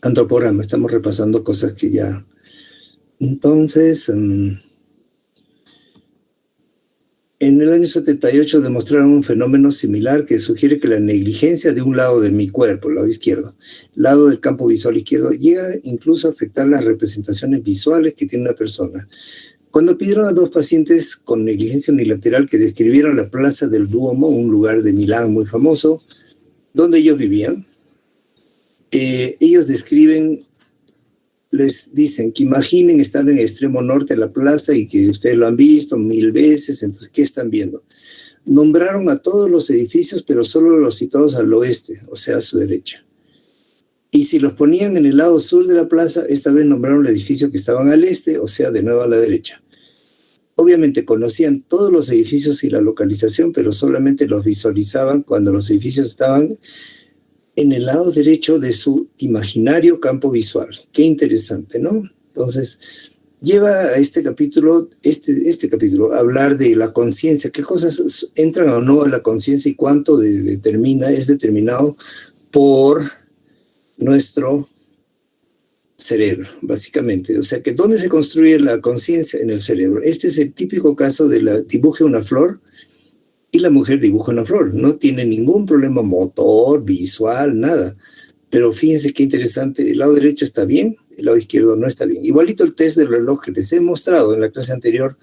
Speaker 1: Antroporama, estamos repasando cosas que ya... Entonces, en el año 78 demostraron un fenómeno similar que sugiere que la negligencia de un lado de mi cuerpo, el lado izquierdo, lado del campo visual izquierdo, llega incluso a afectar las representaciones visuales que tiene una persona. Cuando pidieron a dos pacientes con negligencia unilateral que describieron la Plaza del Duomo, un lugar de Milán muy famoso, donde ellos vivían, ellos describen, les dicen que imaginen estar en el extremo norte de la plaza y que ustedes lo han visto 1000 veces, entonces, ¿qué están viendo? Nombraron a todos los edificios, pero solo los situados al oeste, o sea, a su derecha. Y si los ponían en el lado sur de la plaza, esta vez nombraron el edificio que estaban al este, o sea, de nuevo a la derecha. Obviamente conocían todos los edificios y la localización, pero solamente los visualizaban cuando los edificios estaban en el lado derecho de su imaginario campo visual. Qué interesante, ¿no? Entonces, lleva a este capítulo a hablar de la conciencia, qué cosas entran o no a la conciencia y cuánto es determinado por nuestro cerebro, básicamente. O sea, que ¿dónde se construye la conciencia? En el cerebro. Este es el típico caso de dibuje una flor, y la mujer dibuja una flor, no tiene ningún problema motor, visual, nada. Pero fíjense qué interesante, el lado derecho está bien, el lado izquierdo no está bien. Igualito el test del reloj que les he mostrado en la clase anterior,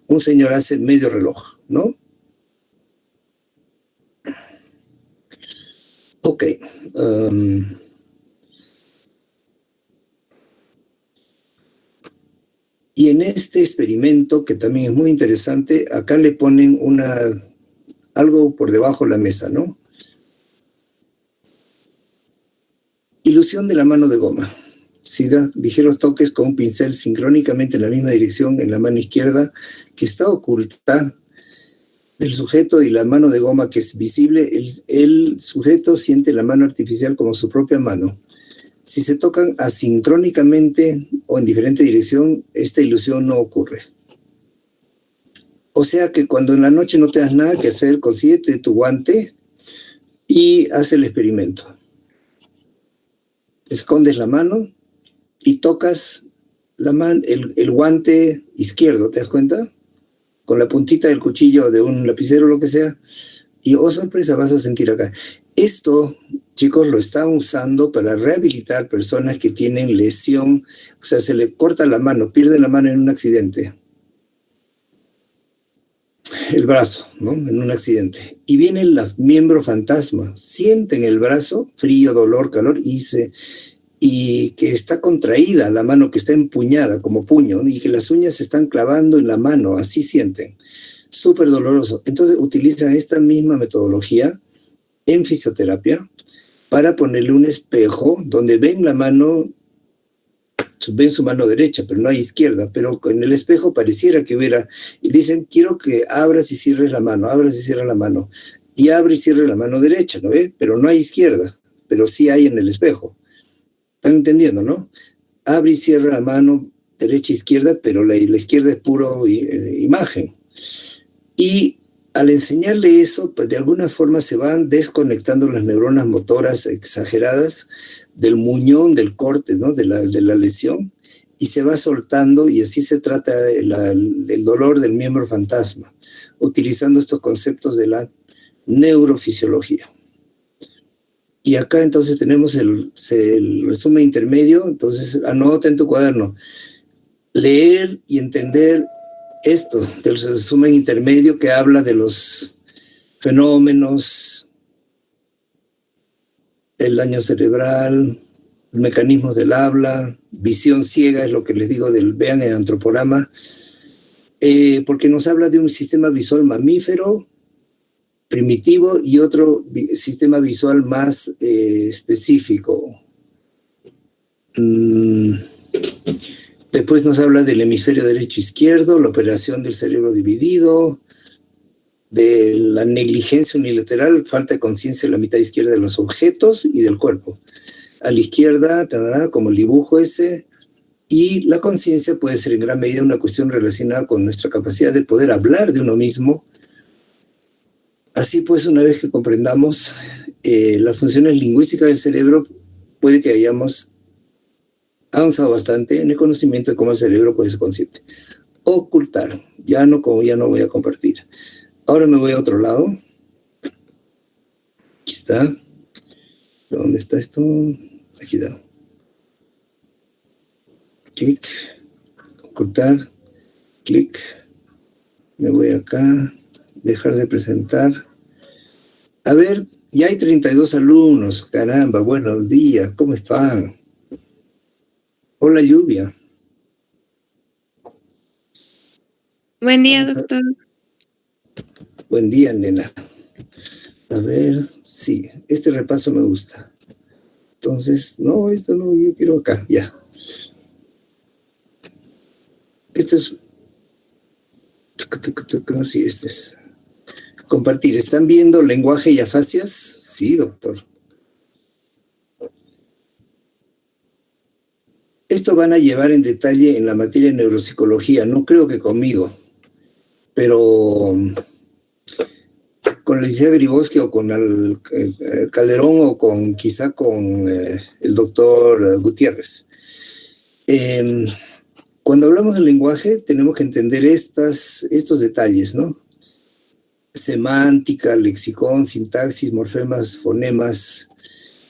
Speaker 1: un señor hace medio reloj, ¿no? Ok. Y en este experimento, que también es muy interesante, acá le ponen algo por debajo de la mesa, ¿no? Ilusión de la mano de goma. Si da ligeros toques con un pincel sincrónicamente en la misma dirección en la mano izquierda, que está oculta del sujeto, y la mano de goma que es visible, el sujeto siente la mano artificial como su propia mano. Si se tocan asincrónicamente o en diferente dirección, esta ilusión no ocurre. O sea que cuando en la noche no tengas nada que hacer, consíguete tu guante y haz el experimento. Escondes la mano y tocas el guante izquierdo, ¿te das cuenta? Con la puntita del cuchillo de un lapicero o lo que sea. Y, oh sorpresa, vas a sentir acá. Esto, chicos, lo están usando para rehabilitar personas que tienen lesión. O sea, se le corta la mano, pierde la mano en un accidente. El brazo, ¿no? En un accidente. Y viene el miembro fantasma. Sienten el brazo, frío, dolor, calor, y que está contraída la mano, que está empuñada como puño, y que las uñas se están clavando en la mano, así sienten. Súper doloroso. Entonces utilizan esta misma metodología en fisioterapia para ponerle un espejo donde ven la mano, ven su mano derecha, pero no hay izquierda, pero en el espejo pareciera que hubiera, y dicen, quiero que abras y cierres la mano, abras y cierres la mano, y abre y cierre la mano derecha, ¿no ve? Pero no hay izquierda, pero sí hay en el espejo. ¿Están entendiendo, no? Abre y cierra la mano derecha e izquierda, pero la izquierda es puro imagen. Y al enseñarle eso, pues de alguna forma se van desconectando las neuronas motoras exageradas del muñón, del corte, ¿no? de la lesión, y se va soltando, y así se trata el dolor del miembro fantasma, utilizando estos conceptos de la neurofisiología. Y acá entonces tenemos el resumen intermedio. Entonces anota en tu cuaderno, leer y entender esto del resumen intermedio que habla de los fenómenos, el daño cerebral, mecanismos del habla, visión ciega, es lo que les digo vean el antroporama, porque nos habla de un sistema visual mamífero primitivo y otro sistema visual más específico. Después nos habla del hemisferio derecho-izquierdo, la operación del cerebro dividido, de la negligencia unilateral, falta de conciencia en la mitad izquierda de los objetos y del cuerpo. A la izquierda, como el dibujo ese, y la conciencia puede ser en gran medida una cuestión relacionada con nuestra capacidad de poder hablar de uno mismo. Así pues, una vez que comprendamos las funciones lingüísticas del cerebro, puede que hayamos avanzado bastante en el conocimiento de cómo el cerebro puede ser consciente. Ocultar, ya no voy a compartir. Ahora me voy a otro lado. Aquí está. ¿Dónde está esto? Aquí está. Clic. Ocultar. Clic. Me voy acá. Dejar de presentar. A ver, ya hay 32 alumnos. Caramba, buenos días. ¿Cómo están? Hola, Lluvia.
Speaker 2: Buen día, doctor.
Speaker 1: Buen día, nena. A ver, sí, este repaso me gusta. Entonces, no, esto no, yo quiero acá, ya. Este es... Sí, este es... Compartir. ¿Están viendo lenguaje y afasias? Sí, doctor. Esto van a llevar en detalle en la materia de neuropsicología. No creo que conmigo, pero con la licenciada Griboski o con Calderón o quizá con el doctor Gutiérrez. Cuando hablamos del lenguaje tenemos que entender estos detalles, ¿no? Semántica, lexicón, sintaxis, morfemas, fonemas.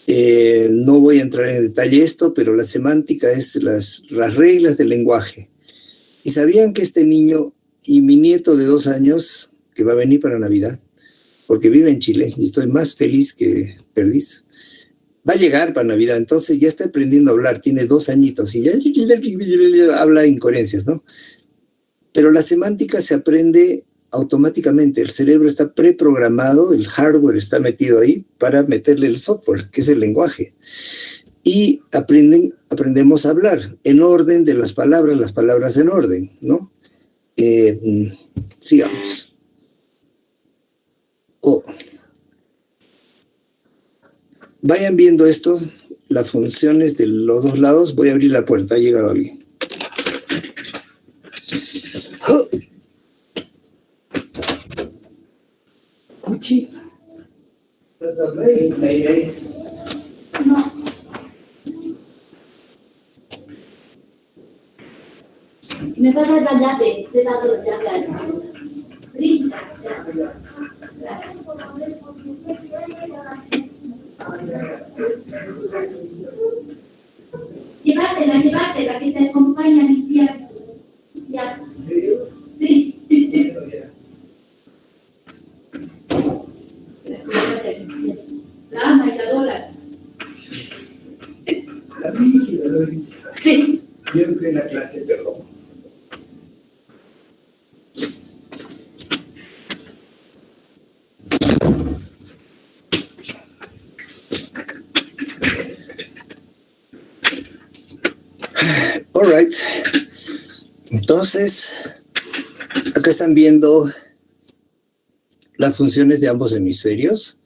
Speaker 1: No voy a entrar en detalle esto, pero la semántica es las reglas del lenguaje. ¿Y sabían que este niño y mi nieto de 2 años, que va a venir para Navidad, porque vive en Chile y estoy más feliz que perdiz, va a llegar para Navidad, entonces ya está aprendiendo a hablar, tiene 2 añitos y ya habla incoherencias, ¿no? Pero la semántica se aprende automáticamente, el cerebro está preprogramado, el hardware está metido ahí para meterle el software, que es el lenguaje. Y aprendemos a hablar en orden de las palabras en orden, ¿no? Sigamos. Vayan viendo esto, las funciones de los 2 lados. Voy a abrir la puerta, ha llegado alguien. Cuchi. No.
Speaker 3: ¿Me pasas la llave? Te he dado la llave. Llevártela, que te acompaña a mi tía. Ya. Sí. La ama y la adora.
Speaker 1: La rígida.
Speaker 3: Sí.
Speaker 1: Siempre en la clase, perdón. All right. Entonces, acá están viendo las funciones de ambos hemisferios.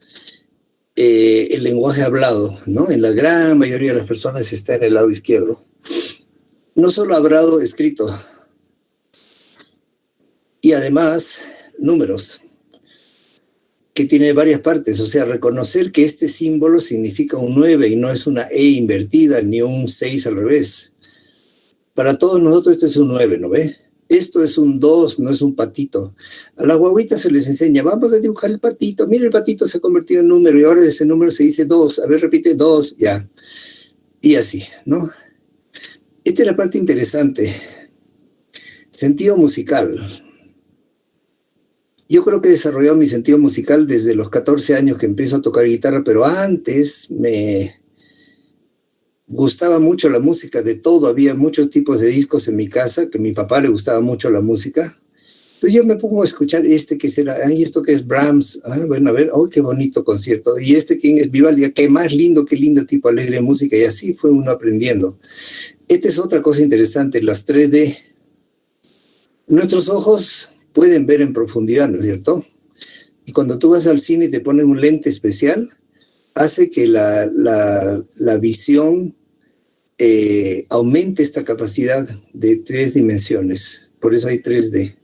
Speaker 1: El lenguaje hablado, ¿no? En la gran mayoría de las personas está en el lado izquierdo. No solo hablado, escrito. Y además, números, que tiene varias partes. O sea, reconocer que este símbolo significa un 9 y no es una E invertida ni un 6 al revés. Para todos nosotros esto es un 9, ¿no ve? Esto es un 2, no es un patito. A las guaguitas se les enseña, vamos a dibujar el patito. Mira, el patito se ha convertido en número y ahora de ese número se dice 2. A ver, repite 2, ya. Y así, ¿no? Esta es la parte interesante. Sentido musical. Yo creo que he desarrollado mi sentido musical desde los 14 años que empiezo a tocar guitarra, pero antes me gustaba mucho la música de todo. Había muchos tipos de discos en mi casa, que a mi papá le gustaba mucho la música. Entonces yo me pongo a escuchar que será, ay, esto que es Brahms, bueno, a ver, oh, qué bonito concierto, y quién es Vivaldi, qué más lindo, qué lindo tipo alegre de música, y así fue uno aprendiendo. Esta es otra cosa interesante, las 3D. Nuestros ojos pueden ver en profundidad, ¿no es cierto? Y cuando tú vas al cine y te ponen un lente especial, hace que la visión aumente esta capacidad de 3 dimensiones. Por eso hay 3D.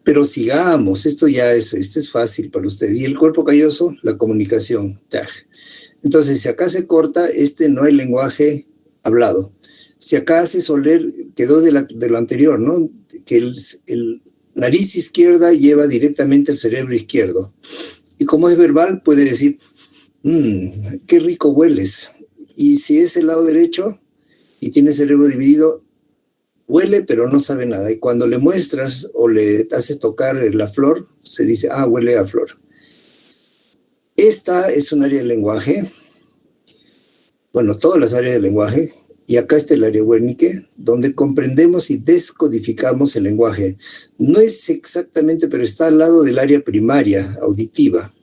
Speaker 1: Pero sigamos, esto es fácil para ustedes. Y el cuerpo calloso, la comunicación. Entonces, si acá se corta, no hay lenguaje hablado. Si acá hace soler, quedó de lo anterior, ¿no? Que el nariz izquierda lleva directamente al cerebro izquierdo. Y como es verbal, puede decir, qué rico hueles. Y si es el lado derecho y tiene el cerebro dividido, huele, pero no sabe nada. Y cuando le muestras o le haces tocar la flor, se dice, huele a flor. Esta es un área del lenguaje. Bueno, todas las áreas del lenguaje. Y acá está el área Wernicke, donde comprendemos y descodificamos el lenguaje. No es exactamente, pero está al lado del área primaria, auditiva.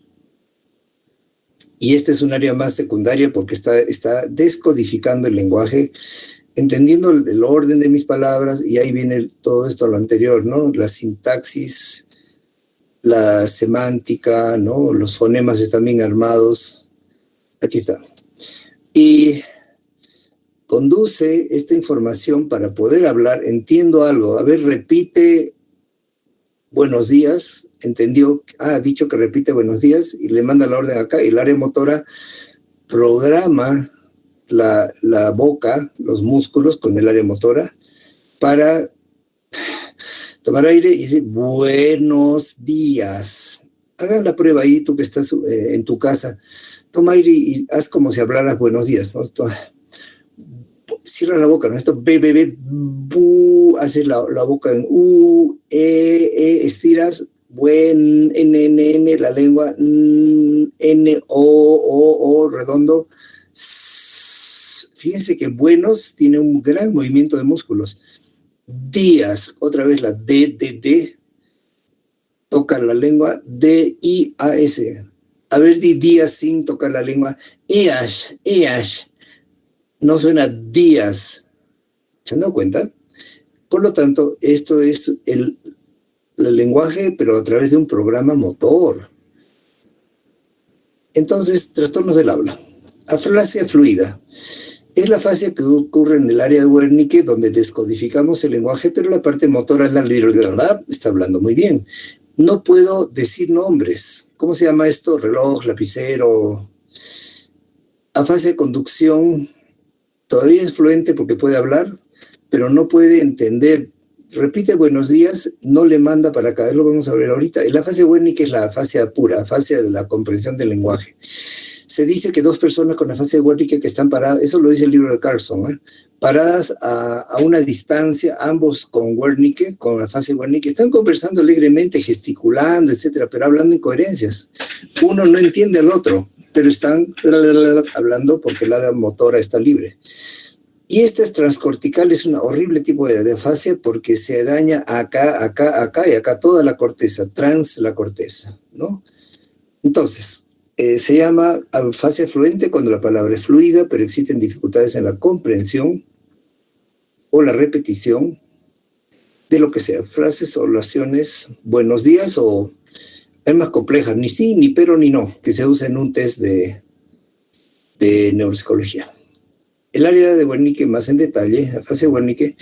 Speaker 1: Y esta es un área más secundaria porque está descodificando el lenguaje, entendiendo el orden de mis palabras, y ahí viene todo esto a lo anterior, ¿no? La sintaxis, la semántica, ¿no? Los fonemas están bien armados. Aquí está. Y conduce esta información para poder hablar. Entiendo algo. A ver, repite buenos días. Entendió, ha dicho que repite buenos días y le manda la orden acá. Y el área motora programa la boca, los músculos con el área motora para tomar aire y decir buenos días. Hagan la prueba ahí, tú que estás en tu casa. Toma aire y haz como si hablaras buenos días, ¿no? Cierra la boca, ¿no? Esto, bu, haces la boca en estiras, n, la lengua, n, o, redondo. Fíjense que buenos tiene un gran movimiento de músculos. Días, otra vez la D, toca la lengua, D-I-A-S. A ver, días sin tocar la lengua, ias. No suena días. ¿Se han dado cuenta? Por lo tanto, esto es el lenguaje, pero a través de un programa motor. Entonces, trastornos del habla. Aflasia fluida. Es la afasia que ocurre en el área de Wernicke, donde descodificamos el lenguaje, pero la parte motora está hablando muy bien. No puedo decir nombres. ¿Cómo se llama esto? Reloj, lapicero. Afasia de conducción. Todavía es fluente porque puede hablar, pero no puede entender. Repite buenos días, no le manda para acá. Lo vamos a ver ahorita. La afasia Wernicke es la afasia pura, afasia de la comprensión del lenguaje. Se dice que 2 personas con afasia Wernicke que están paradas, eso lo dice el libro de Carlson, paradas a una distancia, ambos con Wernicke, con afasia Wernicke, están conversando alegremente, gesticulando, etcétera, pero hablando incoherencias. Uno no entiende al otro, pero están hablando porque el área motora está libre. Y esta es transcortical, es un horrible tipo de afasia porque se daña acá y acá toda la corteza, la corteza, ¿no? Entonces, se llama afasia fluente cuando la palabra es fluida, pero existen dificultades en la comprensión o la repetición de lo que sea, frases, oraciones, buenos días, o es más complejas, ni sí, ni pero, ni no, que se usa en un test de neuropsicología. El área de Wernicke más en detalle, afasia Wernicke,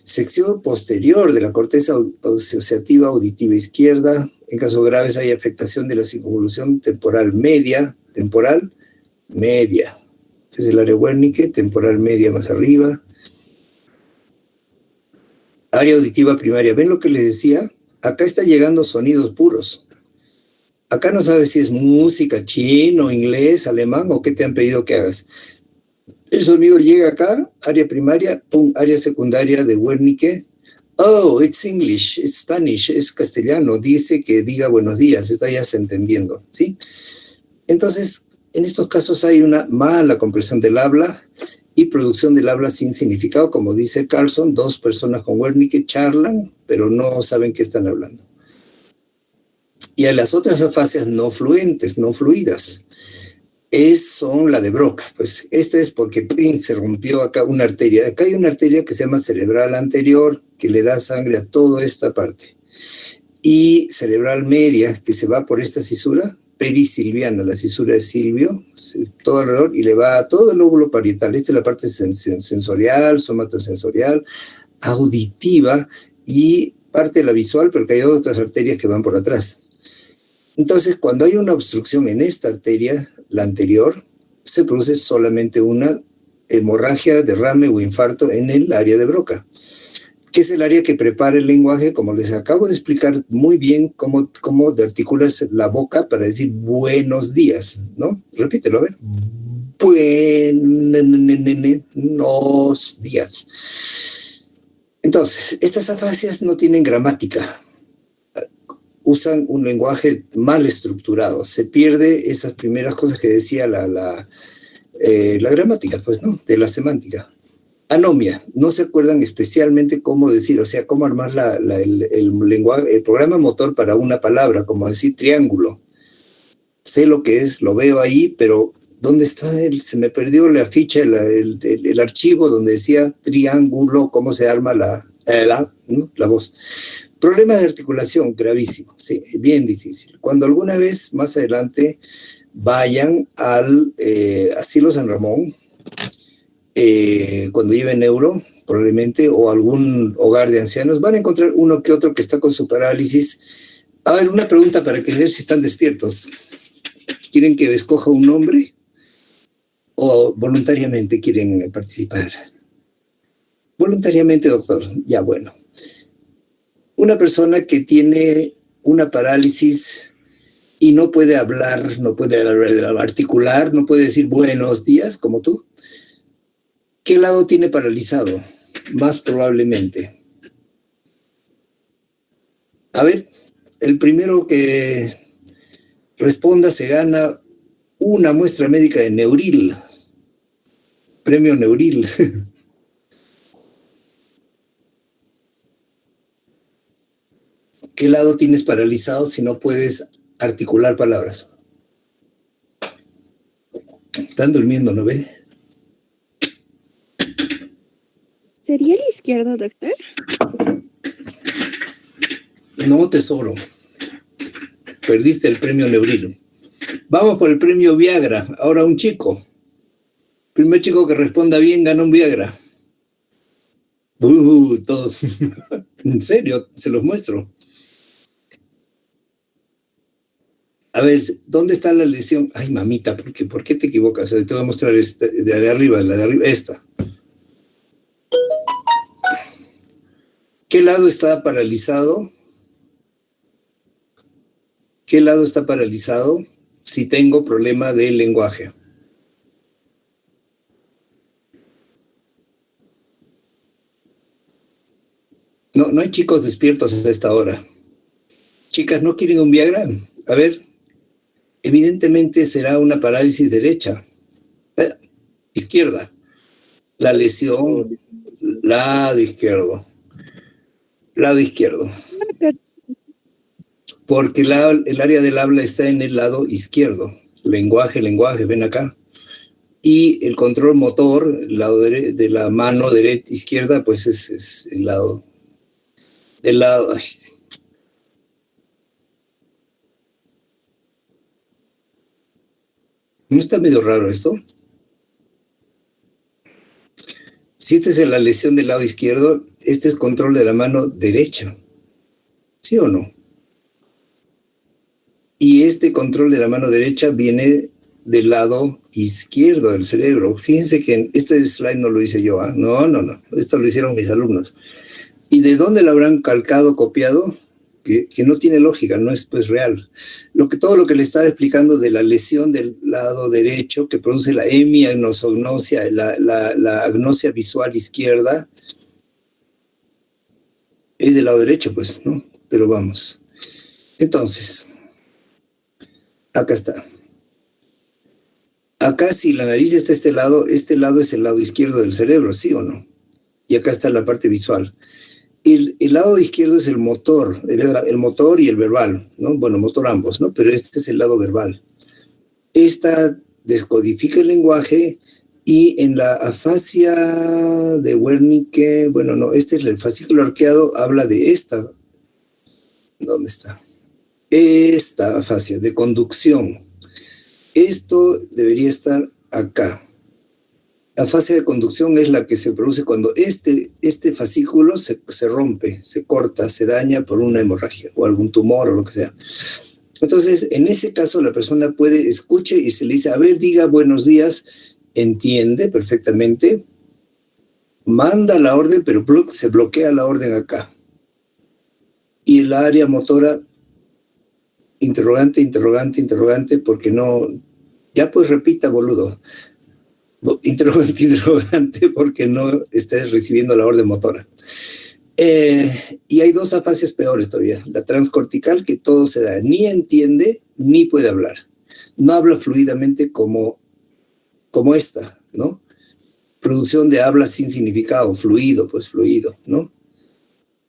Speaker 1: sección posterior de la corteza asociativa auditiva izquierda. En casos graves hay afectación de la circunvolución temporal media. Este es el área Wernicke, temporal media más arriba. Área auditiva primaria. ¿Ven lo que les decía? Acá está llegando sonidos puros. Acá no sabes si es música, chino, inglés, alemán o qué te han pedido que hagas. El sonido llega acá, área primaria, pum, área secundaria de Wernicke. Oh, it's English, it's Spanish, es castellano. Dice que diga buenos días, está ya se entendiendo, ¿sí? Entonces, en estos casos hay una mala comprensión del habla y producción del habla sin significado. Como dice Carlson, 2 personas con Wernicke charlan, pero no saben qué están hablando. Y a las otras afasias no fluentes, no fluidas, son la de Broca. Pues esta es porque se rompió acá una arteria. Acá hay una arteria que se llama cerebral anterior, que le da sangre a toda esta parte. Y cerebral media, que se va por esta cisura, perisilviana, la cisura de Silvio, todo alrededor, y le va a todo el lóbulo parietal. Esta es la parte sensorial, somatosensorial, auditiva y parte de la visual, porque hay otras arterias que van por atrás. Entonces, cuando hay una obstrucción en esta arteria, la anterior, se produce solamente una hemorragia, derrame o infarto en el área de Broca, que es el área que prepara el lenguaje, como les acabo de explicar muy bien cómo articulas la boca para decir buenos días, ¿no? Repítelo, a ver. Buenos días. Entonces, estas afasias no tienen gramática. Usan un lenguaje mal estructurado. Se pierde esas primeras cosas que decía la gramática, pues, ¿no? De la semántica. Anomia. No se acuerdan especialmente cómo decir, o sea, cómo armar el lenguaje, el programa motor para una palabra, como decir triángulo. Sé lo que es, lo veo ahí, pero ¿dónde está? Se me perdió la ficha, el archivo donde decía triángulo, cómo se arma la voz. Problemas de articulación, gravísimo, sí, bien difícil. Cuando alguna vez, más adelante, vayan al Asilo San Ramón, cuando lleven neuro, probablemente, o algún hogar de ancianos, van a encontrar uno que otro que está con su parálisis. A ver, una pregunta para que ver si están despiertos. ¿Quieren que escoja un nombre? ¿O voluntariamente quieren participar? Voluntariamente, doctor. Ya, bueno. Una persona que tiene una parálisis y no puede hablar, no puede articular, no puede decir buenos días, como tú. ¿Qué lado tiene paralizado? Más probablemente. A ver, el primero que responda se gana una muestra médica de Neuril. Premio Neuril. ¿Qué lado tienes paralizado si no puedes articular palabras? Están durmiendo, ¿no ve?
Speaker 2: ¿Sería el izquierdo, doctor?
Speaker 1: No, tesoro. Perdiste el premio Neuril. Vamos por el premio Viagra. Ahora un chico. Primer chico que responda bien gana un Viagra. Todos. En serio, se los muestro. A ver, ¿dónde está la lesión? Ay, mamita, ¿por qué te equivocas? Te voy a mostrar de arriba, la de arriba, esta. ¿Qué lado está paralizado? ¿Qué lado está paralizado si tengo problema de lenguaje? No hay chicos despiertos hasta esta hora. Chicas, ¿no quieren un Viagra? A ver, evidentemente será una parálisis derecha. Izquierda. La lesión, lado izquierdo. Lado izquierdo. Porque el área del habla está en el lado izquierdo. Lenguaje, ven acá. Y el control motor, el lado de la mano izquierda, pues es el lado del lado. Ay. ¿No está medio raro esto? Si esta es la lesión del lado izquierdo, este es control de la mano derecha. ¿Sí o no? Y este control de la mano derecha viene del lado izquierdo del cerebro. Fíjense que este slide no lo hice yo, ¿eh? No. Esto lo hicieron mis alumnos. ¿Y de dónde lo habrán calcado, copiado? Que no tiene lógica, no es pues real. Todo lo que le estaba explicando de la lesión del lado derecho que produce la hemiagnosognosia, la agnosia visual izquierda, es del lado derecho, pues, ¿no? Pero vamos. Entonces, acá está. Acá si la nariz está este lado es el lado izquierdo del cerebro, ¿sí o no? Y acá está la parte visual. El lado izquierdo es el motor y el verbal, ¿no? Bueno, motor ambos, ¿no? Pero este es el lado verbal. Esta descodifica el lenguaje y en la afasia de Wernicke, bueno, no, este es el fascículo arqueado, habla de esta. ¿Dónde está? Esta afasia de conducción. Esto debería estar acá. La fase de conducción es la que se produce cuando este fascículo se rompe, se corta, se daña por una hemorragia o algún tumor o lo que sea. Entonces, en ese caso, la persona escuche y se le dice, a ver, diga buenos días, entiende perfectamente, manda la orden, pero se bloquea la orden acá. Y el área motora, interrogante, interrogante, interrogante, porque no, ya pues repita, boludo. Interrogante, interrogante, porque no estés recibiendo la orden motora. Y hay dos afasias peores todavía. La transcortical, que todo se da, ni entiende, ni puede hablar. No habla fluidamente como esta, ¿no? Producción de habla sin significado, fluido, ¿no?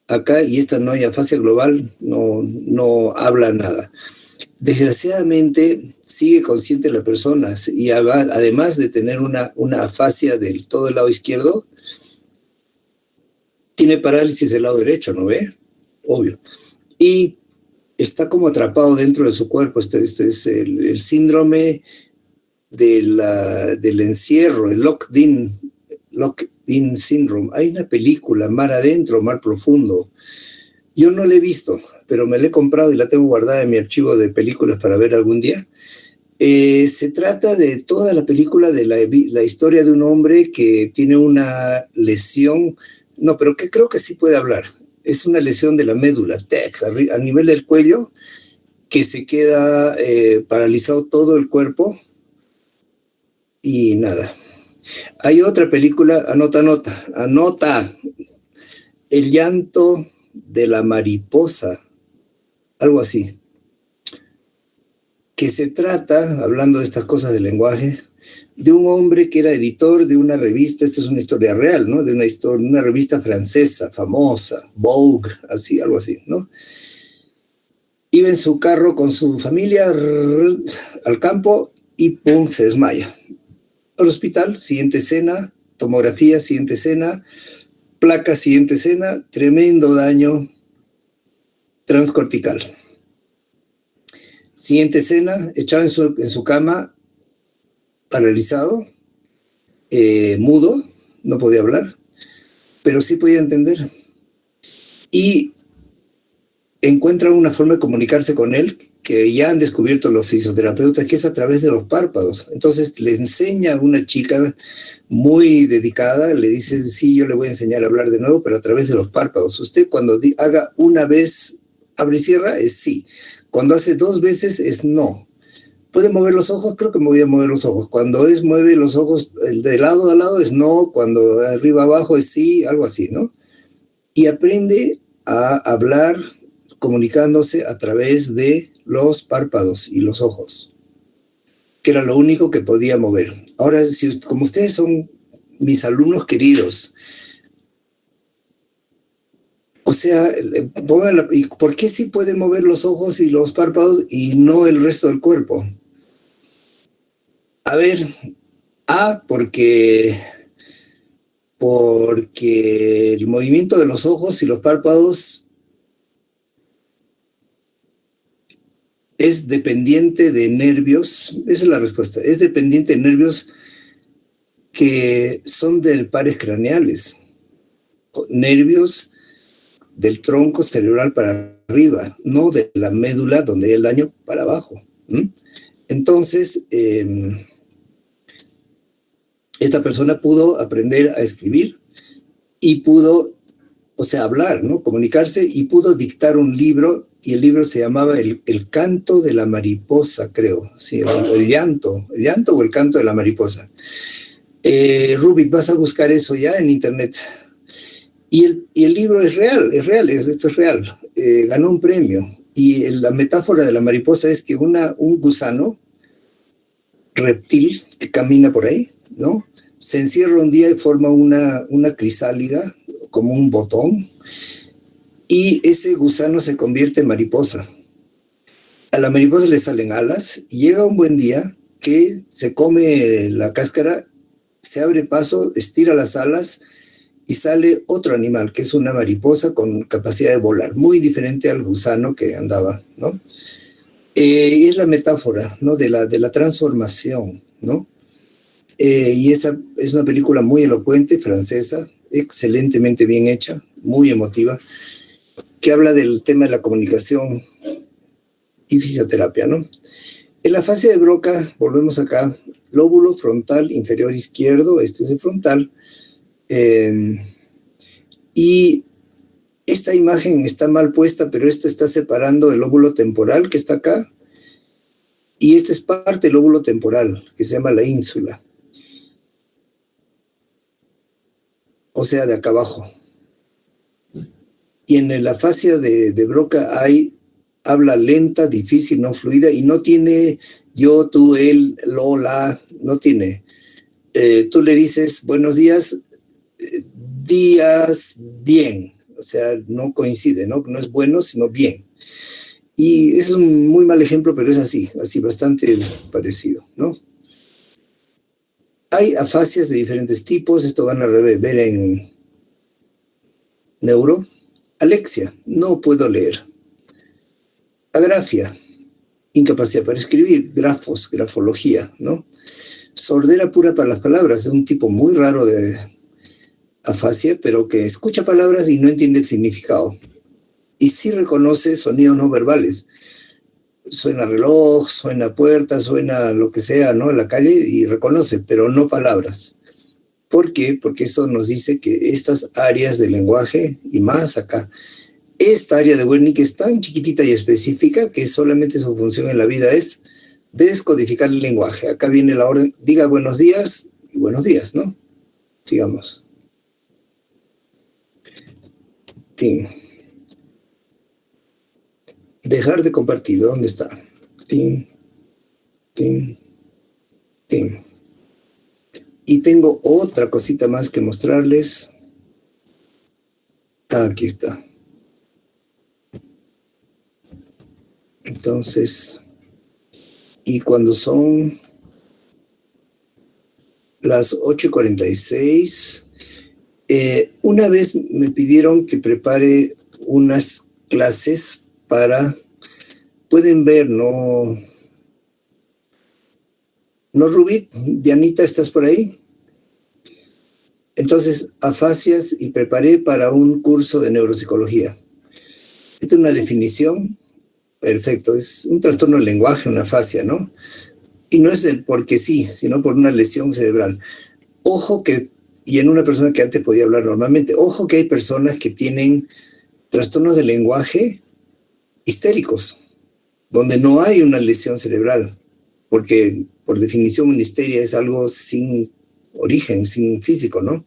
Speaker 1: Acá, y esta no hay afasia global, no habla nada. Desgraciadamente, sigue consciente la persona y además de tener una afasia del todo el lado izquierdo, tiene parálisis del lado derecho, ¿no ve? Obvio. Y está como atrapado dentro de su cuerpo. Este es el síndrome del encierro, el locked-in syndrome. Hay una película, Mar Adentro, Mar Profundo. Yo no la he visto, pero me la he comprado y la tengo guardada en mi archivo de películas para ver algún día. Se trata de toda la película de la historia de un hombre que tiene una lesión, no, pero que creo que sí puede hablar. Es una lesión de la médula, a nivel del cuello, que se queda paralizado todo el cuerpo y nada. Hay otra película, anota, El llanto de la mariposa, algo así, que se trata, hablando de estas cosas del lenguaje, de un hombre que era editor de una revista, esta es una historia real, ¿no? De una revista francesa, famosa, Vogue, así, algo así, ¿no? Iba en su carro con su familia al campo y ¡pum!, se desmaya. Al hospital, siguiente escena, tomografía, siguiente escena, placa, siguiente escena, tremendo daño transcortical. Siguiente escena, echado en su cama, paralizado, mudo, no podía hablar, pero sí podía entender. Y encuentra una forma de comunicarse con él que ya han descubierto los fisioterapeutas, que es a través de los párpados. Entonces le enseña a una chica muy dedicada, le dice, sí, yo le voy a enseñar a hablar de nuevo, pero a través de los párpados. Usted cuando haga una vez, abre y cierra, es sí. Cuando hace 2 veces, es no. ¿Puede mover los ojos? Creo que me voy a mover los ojos. Cuando mueve los ojos de lado a lado es no, cuando arriba abajo es sí, algo así, ¿no? Y aprende a hablar comunicándose a través de los párpados y los ojos, que era lo único que podía mover. Ahora, como ustedes son mis alumnos queridos, o sea, ¿por qué sí puede mover los ojos y los párpados y no el resto del cuerpo? A ver, porque el movimiento de los ojos y los párpados es dependiente de nervios, esa es la respuesta, es dependiente de nervios que son de pares craneales, nervios del tronco cerebral para arriba, no de la médula donde hay el daño para abajo. Entonces, esta persona pudo aprender a escribir y pudo, hablar, ¿no? Comunicarse, y pudo dictar un libro, y el libro se llamaba El canto de la mariposa, creo, sí, el llanto o el canto de la mariposa. Rubik, vas a buscar eso ya en internet. Y el libro es real, esto es real. Ganó un premio. Y la metáfora de la mariposa es que un gusano reptil que camina por ahí, ¿no? Se encierra un día y forma una crisálida, como un botón, y ese gusano se convierte en mariposa. A la mariposa le salen alas y llega un buen día que se come la cáscara, se abre paso, estira las alas y sale otro animal, que es una mariposa con capacidad de volar, muy diferente al gusano que andaba, ¿no? Y es la metáfora, ¿no? de la transformación, ¿no? Y esa es una película muy elocuente, francesa, excelentemente bien hecha, muy emotiva, que habla del tema de la comunicación y fisioterapia, ¿no? En la fase de Broca, volvemos acá, lóbulo frontal inferior izquierdo, este es el frontal, y esta imagen está mal puesta, pero esta está separando el lóbulo temporal que está acá, y esta es parte del lóbulo temporal, que se llama la ínsula. O sea, de acá abajo. Y en la fascia de Broca hay habla lenta, difícil, no fluida, y no tiene yo, tú, él, lo, la, no tiene. Tú le dices buenos días, días, bien. O sea, no coincide, ¿no? No es bueno, sino bien. Y es un muy mal ejemplo, pero es así bastante parecido, ¿no? Hay afasias de diferentes tipos, esto van a ver en neuro. Alexia, no puedo leer. Agrafia, incapacidad para escribir. Grafos, grafología, ¿no? Sordera pura para las palabras, es un tipo muy raro de afasia, pero que escucha palabras y no entiende el significado. Y sí reconoce sonidos no verbales. Suena reloj, suena puerta, suena lo que sea, ¿no? En la calle y reconoce, pero no palabras. ¿Por qué? Porque eso nos dice que estas áreas del lenguaje, y más acá, esta área de Wernicke es tan chiquitita y específica que solamente su función en la vida es descodificar el lenguaje. Acá viene la orden, diga buenos días y buenos días, ¿no? Sigamos. Tin. Dejar de compartir, ¿dónde está? Tin, tin, tin. Y tengo otra cosita más que mostrarles. Aquí está. Entonces, y cuando son las 8:46, una vez me pidieron que prepare unas clases para, pueden ver, ¿no, Rubí? Dianita, ¿estás por ahí? Entonces, afasias, y preparé para un curso de neuropsicología. Esta es una definición, perfecto, es un trastorno del lenguaje, una afasia, ¿no? Y no es porque sí, sino por una lesión cerebral. Ojo que, y en una persona que antes podía hablar normalmente, ojo que hay personas que tienen trastornos del lenguaje histéricos, donde no hay una lesión cerebral, porque por definición una histeria es algo sin origen, sin físico, ¿no?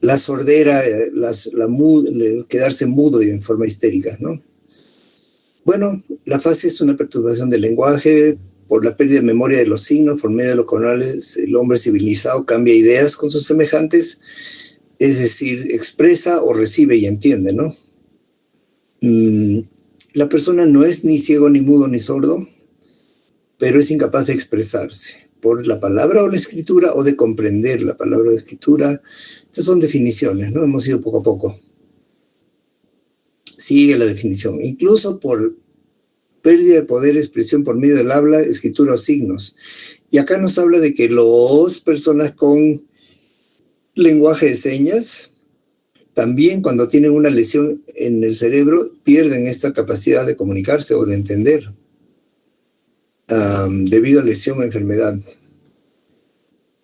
Speaker 1: La sordera, quedarse mudo y en forma histérica, ¿no? Bueno, la afasia es una perturbación del lenguaje por la pérdida de memoria de los signos, por medio de lo cual el hombre civilizado cambia ideas con sus semejantes, es decir, expresa o recibe y entiende, ¿no? La persona no es ni ciego, ni mudo, ni sordo, pero es incapaz de expresarse por la palabra o la escritura, o de comprender la palabra o la escritura. Estas son definiciones, ¿no? Hemos ido poco a poco. Sigue la definición. Incluso por pérdida de poder de expresión por medio del habla, escritura o signos. Y acá nos habla de que las personas con lenguaje de señas, también cuando tienen una lesión en el cerebro, pierden esta capacidad de comunicarse o de entender, debido a lesión o enfermedad.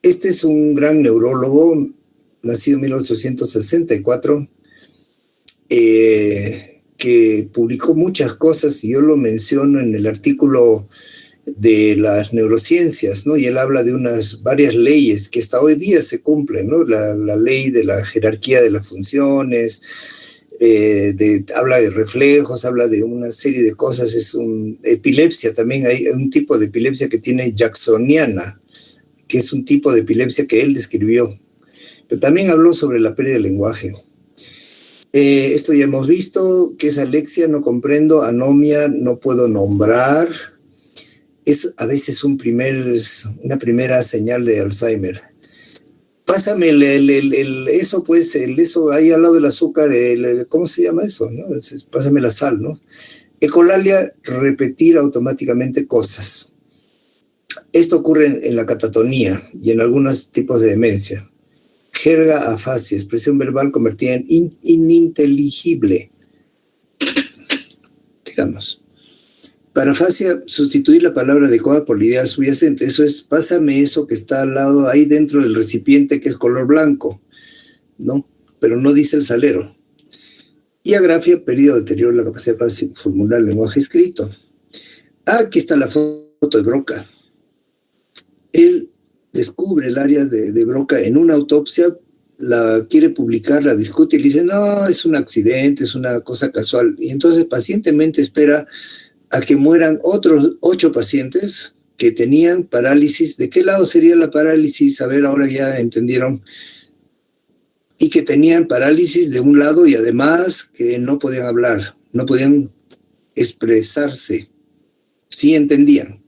Speaker 1: Este es un gran neurólogo, nacido en 1864, que publicó muchas cosas, y yo lo menciono en el artículo de las neurociencias, ¿no? Y él habla de varias leyes que hasta hoy día se cumplen, ¿no? La ley de la jerarquía de las funciones, habla de reflejos, habla de una serie de cosas. Epilepsia también, hay un tipo de epilepsia que tiene jacksoniana, que es un tipo de epilepsia que él describió. Pero también habló sobre la pérdida del lenguaje. Esto ya hemos visto, que es alexia, no comprendo, anomia, no puedo nombrar. Es a veces una primera señal de Alzheimer. Pásame eso, pues, eso ahí al lado del azúcar, ¿cómo se llama eso? ¿No? Pásame la sal, ¿no? Ecolalia, repetir automáticamente cosas. Esto ocurre en la catatonía y en algunos tipos de demencia. Jerga, afasia, expresión verbal convertida en ininteligible. Digamos. Parafasia, sustituir la palabra adecuada por la idea subyacente. Eso es, pásame eso que está al lado, ahí dentro del recipiente que es color blanco, ¿no? Pero no dice el salero. Y agrafia, periodo deterioro de la capacidad para formular el lenguaje escrito. Aquí está la foto de Broca. Él descubre el área de Broca en una autopsia, la quiere publicar, la discute y le dice, no, es un accidente, es una cosa casual. Y entonces pacientemente espera a que mueran otros 8 pacientes que tenían parálisis. ¿De qué lado sería la parálisis? A ver, ahora ya entendieron. Y que tenían parálisis de un lado y además que no podían hablar, no podían expresarse. Sí entendían.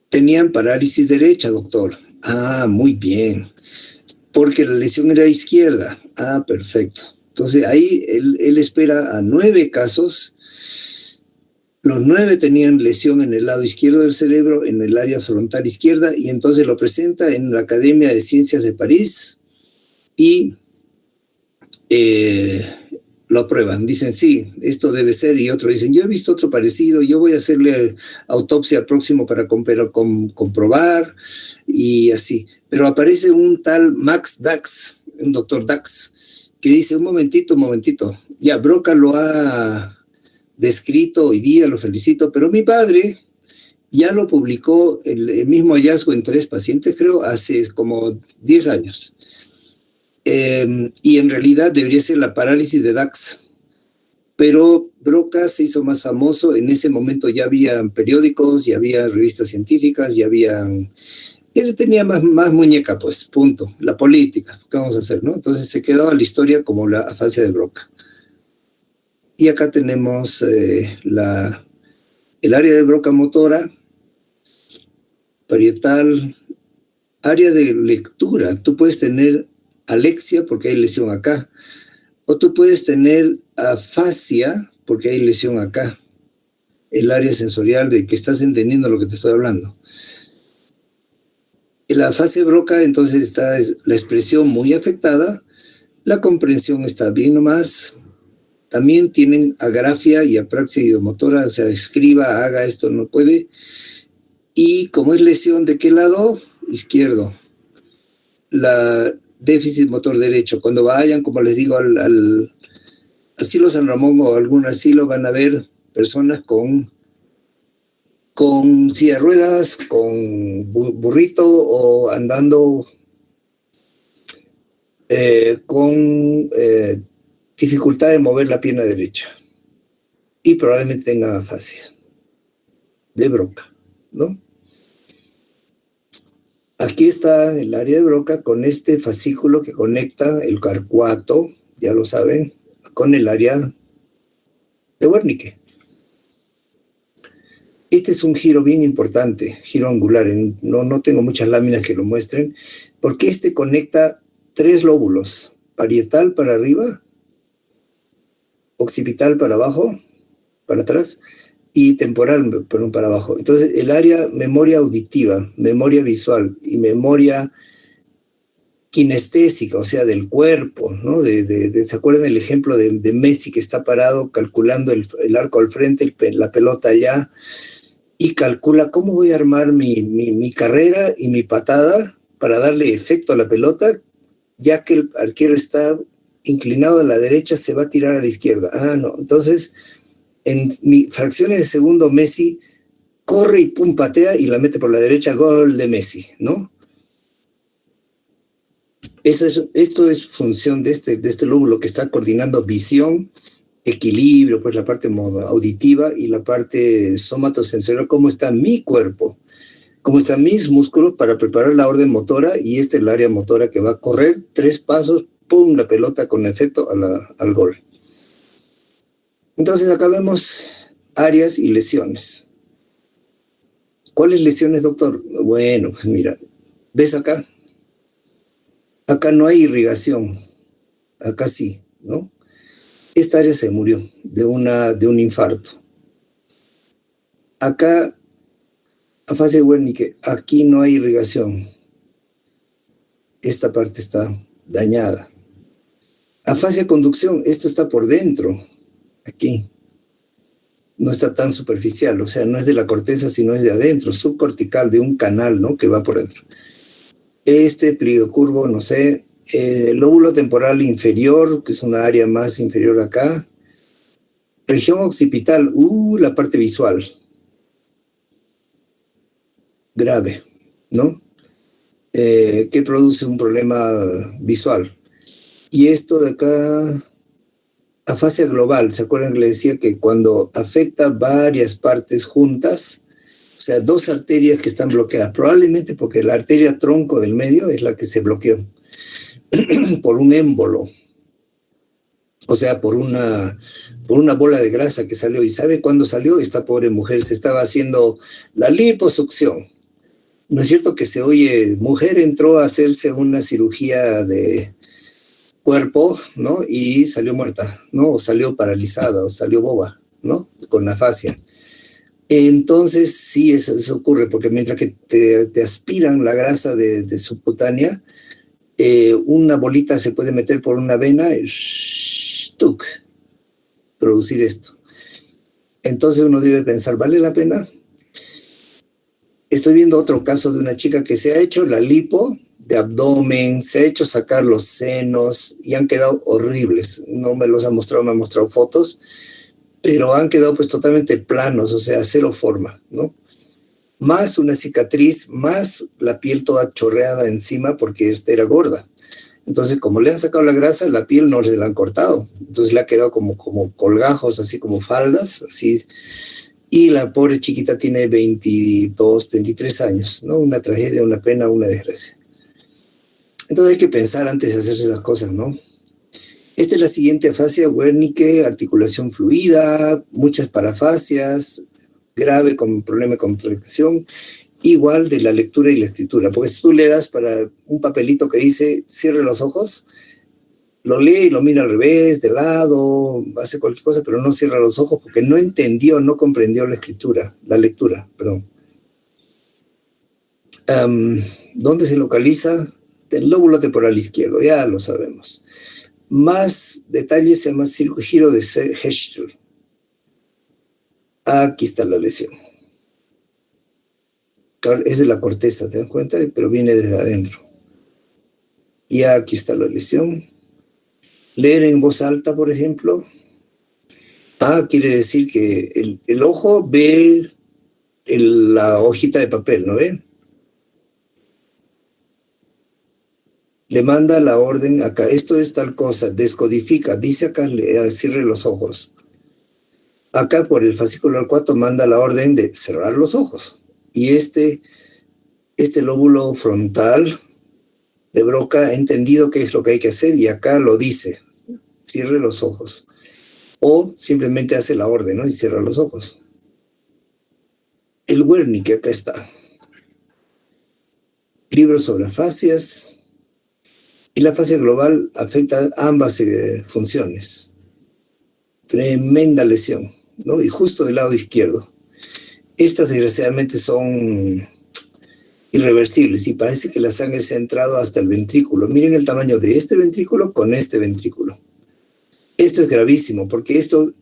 Speaker 1: Tenían parálisis derecha, doctor. Ah, muy bien. Porque la lesión era izquierda. Ah, perfecto. Entonces ahí él espera a 9 casos. Los 9 tenían lesión en el lado izquierdo del cerebro, en el área frontal izquierda, y entonces lo presenta en la Academia de Ciencias de París y lo aprueban. Dicen, sí, esto debe ser, y otros dicen, yo he visto otro parecido, yo voy a hacerle autopsia al próximo para comprobar, y así. Pero aparece un tal Max Dax, un doctor Dax, que dice, un momentito, ya Broca lo ha descrito hoy día, lo felicito, pero mi padre ya lo publicó el mismo hallazgo en 3 pacientes, creo, hace como 10 años. Y en realidad debería ser la parálisis de Dax. Pero Broca se hizo más famoso, en ese momento ya había periódicos, ya había revistas científicas, ya habían... Él tenía más muñeca, pues, punto. La política, ¿qué vamos a hacer, no? Entonces se quedó a la historia como la afasia de Broca. Y acá tenemos el área de Broca motora, parietal, área de lectura. Tú puedes tener alexia porque hay lesión acá. O tú puedes tener afasia porque hay lesión acá. El área sensorial de que estás entendiendo lo que te estoy hablando. En la afasia de Broca, entonces está la expresión muy afectada, la comprensión está bien nomás. También tienen agrafia y apraxia ideomotora, o sea, escriba, haga esto, no puede. Y como es lesión, ¿de qué lado? Izquierdo. La déficit motor derecho. Cuando vayan, como les digo, al asilo San Ramón o algún asilo, van a ver personas con silla de ruedas, con burrito o andando con dificultad de mover la pierna derecha. Y probablemente tenga afasia de Broca, ¿no? Aquí está el área de Broca con este fascículo que conecta el carcuato, ya lo saben, con el área de Wernicke. Este es un giro bien importante, giro angular. No tengo muchas láminas que lo muestren, porque este conecta 3 lóbulos, parietal para arriba, occipital para abajo, para atrás, y temporal para abajo. Entonces, el área memoria auditiva, memoria visual y memoria kinestésica, o sea, del cuerpo, ¿no? ¿Se acuerdan el ejemplo de Messi que está parado calculando el arco al frente, la pelota allá, y calcula cómo voy a armar mi carrera y mi patada para darle efecto a la pelota, ya que el arquero está inclinado a la derecha, se va a tirar a la izquierda. Ah, no. Entonces, en fracciones de segundo, Messi corre y pum, patea y la mete por la derecha, gol de Messi, ¿no? Esto es función de este lóbulo que está coordinando visión, equilibrio, pues la parte auditiva y la parte somatosensorial, cómo está mi cuerpo, cómo están mis músculos para preparar la orden motora, y esta es el área motora que va a correr 3 pasos, ¡pum!, la pelota con efecto al gol. Entonces acá vemos áreas y lesiones. ¿Cuáles lesiones, doctor? Bueno, pues mira, ¿ves acá? Acá no hay irrigación, acá sí, ¿no? Esta área se murió de un infarto. Acá, afasia de Wernicke, aquí no hay irrigación. Esta parte está dañada. Afasia de conducción, esto está por dentro, aquí. No está tan superficial, o sea, no es de la corteza, sino es de adentro, subcortical, de un canal, ¿no?, que va por dentro. Este pliegue curvo, no sé, lóbulo temporal inferior, que es una área más inferior acá. Región occipital, la parte visual. Grave, ¿no? Que produce un problema visual. Y esto de acá, afasia global, ¿se acuerdan que le decía que cuando afecta varias partes juntas, o sea, dos arterias que están bloqueadas, probablemente porque la arteria tronco del medio es la que se bloqueó por un émbolo, o sea, por una bola de grasa que salió. ¿Y sabe cuándo salió? Esta pobre mujer se estaba haciendo la liposucción. ¿No es cierto que se oye, mujer entró a hacerse una cirugía de cuerpo, ¿no?, y salió muerta, ¿no?, o salió paralizada, o salió boba, ¿no?, con afasia? Entonces, sí, eso ocurre, porque mientras que te aspiran la grasa de subcutánea, una bolita se puede meter por una vena y ¡tuc!, producir esto. Entonces uno debe pensar, ¿vale la pena? Estoy viendo otro caso de una chica que se ha hecho la lipo de abdomen, se ha hecho sacar los senos y han quedado horribles. No me los ha mostrado, me ha mostrado fotos, pero han quedado pues totalmente planos, o sea, cero forma, ¿no? Más una cicatriz, más la piel toda chorreada encima porque esta era gorda. Entonces, como le han sacado la grasa, la piel no se la han cortado. Entonces le ha quedado como colgajos, así como faldas, así. Y la pobre chiquita tiene 22, 23 años, ¿no? Una tragedia, una pena, una desgracia. Entonces hay que pensar antes de hacerse esas cosas, ¿no? Esta es la siguiente afasia, Wernicke, articulación fluida, muchas parafasias, grave con problema de contracción, igual de la lectura y la escritura. Porque si tú le das para un papelito que dice cierre los ojos, lo lee y lo mira al revés, de lado, hace cualquier cosa, pero no cierra los ojos porque no entendió, no comprendió la lectura, perdón. ¿Dónde se localiza? El lóbulo temporal izquierdo, ya lo sabemos. Más detalles, se llama giro de Hechtel. Aquí está la lesión. Es de la corteza, ¿te das cuenta? Pero viene desde adentro. Y aquí está la lesión. Leer en voz alta, por ejemplo. Quiere decir que el ojo ve la hojita de papel, ¿no ve? Le manda la orden acá, esto es tal cosa, descodifica, dice acá, cierre los ojos. Acá por el fascículo 4 manda la orden de cerrar los ojos. Y este lóbulo frontal de Broca ha entendido qué es lo que hay que hacer y acá lo dice, cierre los ojos. O simplemente hace la orden, ¿no?, y cierra los ojos. El Wernicke, acá está. Libro sobre afasias. Y la afasia global afecta ambas funciones. Tremenda lesión, ¿no? Y justo del lado izquierdo. Estas desgraciadamente son irreversibles y parece que la sangre se ha entrado hasta el ventrículo. Miren el tamaño de este ventrículo con este ventrículo. Esto es gravísimo porque esto,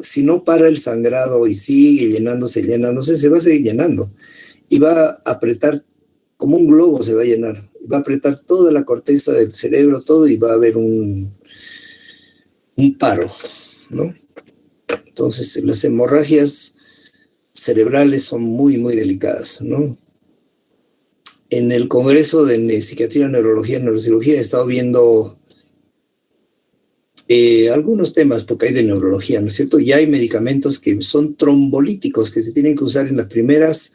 Speaker 1: si no para el sangrado y sigue llenándose, se va a seguir llenando y va a apretar como un globo, se va a llenar. Va a apretar toda la corteza del cerebro, todo, y va a haber un paro, ¿no? Entonces, las hemorragias cerebrales son muy, muy delicadas, ¿no? En el Congreso de Psiquiatría, Neurología y Neurocirugía he estado viendo algunos temas, porque hay de neurología, ¿no es cierto? Y hay medicamentos que son trombolíticos, que se tienen que usar en las primeras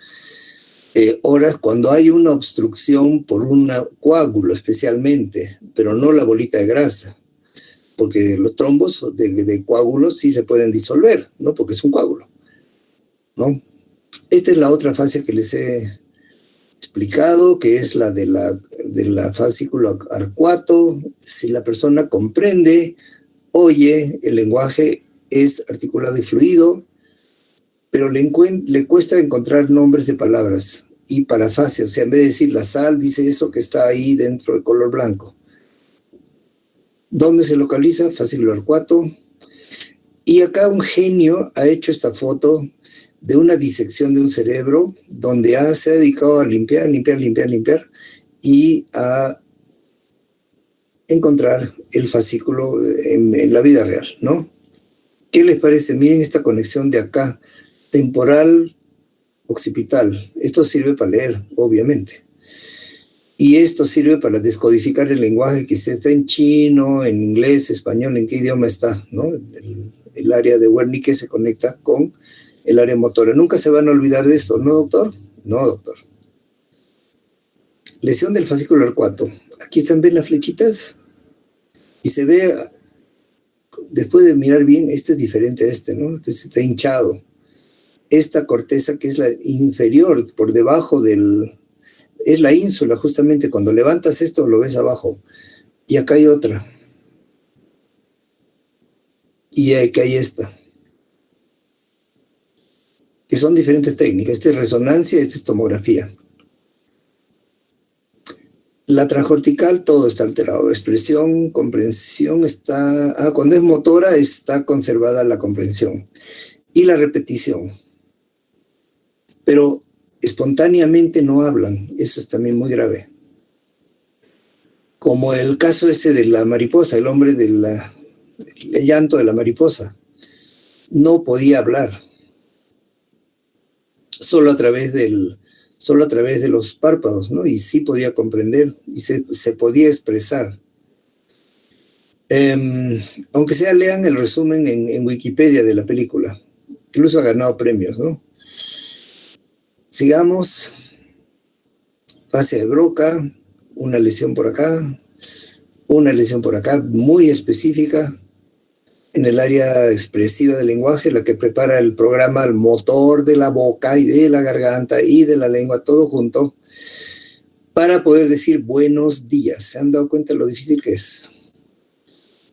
Speaker 1: horas cuando hay una obstrucción por un coágulo especialmente, pero no la bolita de grasa, porque los trombos de coágulos sí se pueden disolver, ¿no? Porque es un coágulo, ¿no? Esta es la otra fase que les he explicado, que es la de la fascículo arcuato. Si la persona comprende, oye, el lenguaje es articulado y fluido, pero le cuesta encontrar nombres de palabras y parafasia. O sea, en vez de decir la sal, dice eso que está ahí dentro de color blanco. ¿Dónde se localiza? Fascículo arcuato. Y acá un genio ha hecho esta foto de una disección de un cerebro donde se ha dedicado a limpiar y a encontrar el fascículo en la vida real, ¿no? ¿Qué les parece? Miren esta conexión de acá, temporal, occipital. Esto sirve para leer, obviamente. Y esto sirve para descodificar el lenguaje que está en chino, en inglés, español, en qué idioma está, ¿no? El área de Wernicke se conecta con el área motora. Nunca se van a olvidar de esto, ¿no, doctor? No, doctor. Lesión del fascículo arcuato. Aquí están, ¿ven las flechitas? Y se ve, después de mirar bien, este es diferente a este, ¿no? Este está hinchado. Esta corteza que es la inferior, por debajo es la ínsula, justamente. Cuando levantas esto, lo ves abajo. Y acá hay otra. Y acá hay esta. Que son diferentes técnicas. Esta es resonancia, esta es tomografía. La transcortical, todo está alterado. Expresión, comprensión está... cuando es motora está conservada la comprensión. Y la repetición. Pero espontáneamente no hablan. Eso es también muy grave. Como el caso ese de la mariposa, el hombre el llanto de la mariposa. No podía hablar. Solo a través de los párpados, ¿no? Y sí podía comprender y se podía expresar. Aunque sea, lean el resumen en Wikipedia de la película. Incluso ha ganado premios, ¿no? Sigamos. Fase de Broca, una lesión por acá, muy específica en el área expresiva del lenguaje, la que prepara el programa, el motor de la boca y de la garganta y de la lengua, todo junto, para poder decir buenos días. ¿Se han dado cuenta de lo difícil que es?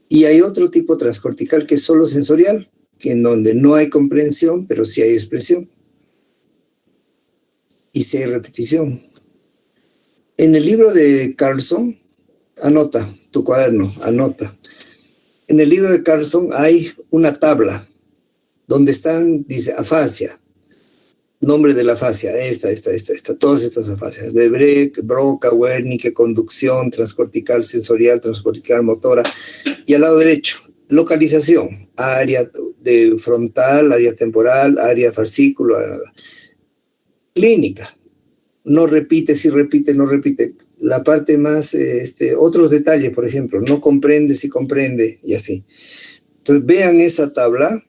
Speaker 1: Y hay otro tipo transcortical que es solo sensorial, que en donde no hay comprensión, pero sí hay expresión. Y sí hay repetición. En el libro de Carlson, anota, tu cuaderno, anota. En el libro de Carlson hay una tabla donde están, dice, afasia, nombre de la afasia, esta, todas estas afasias, de Brecht, Broca, Wernicke, conducción, transcortical sensorial, transcortical motora, y al lado derecho, localización, área de frontal, área temporal, área fascículo, clínica, no repite, sí repite, no repite. La parte más, otros detalles, por ejemplo, no comprende, sí comprende, y así. Entonces, vean esa tabla,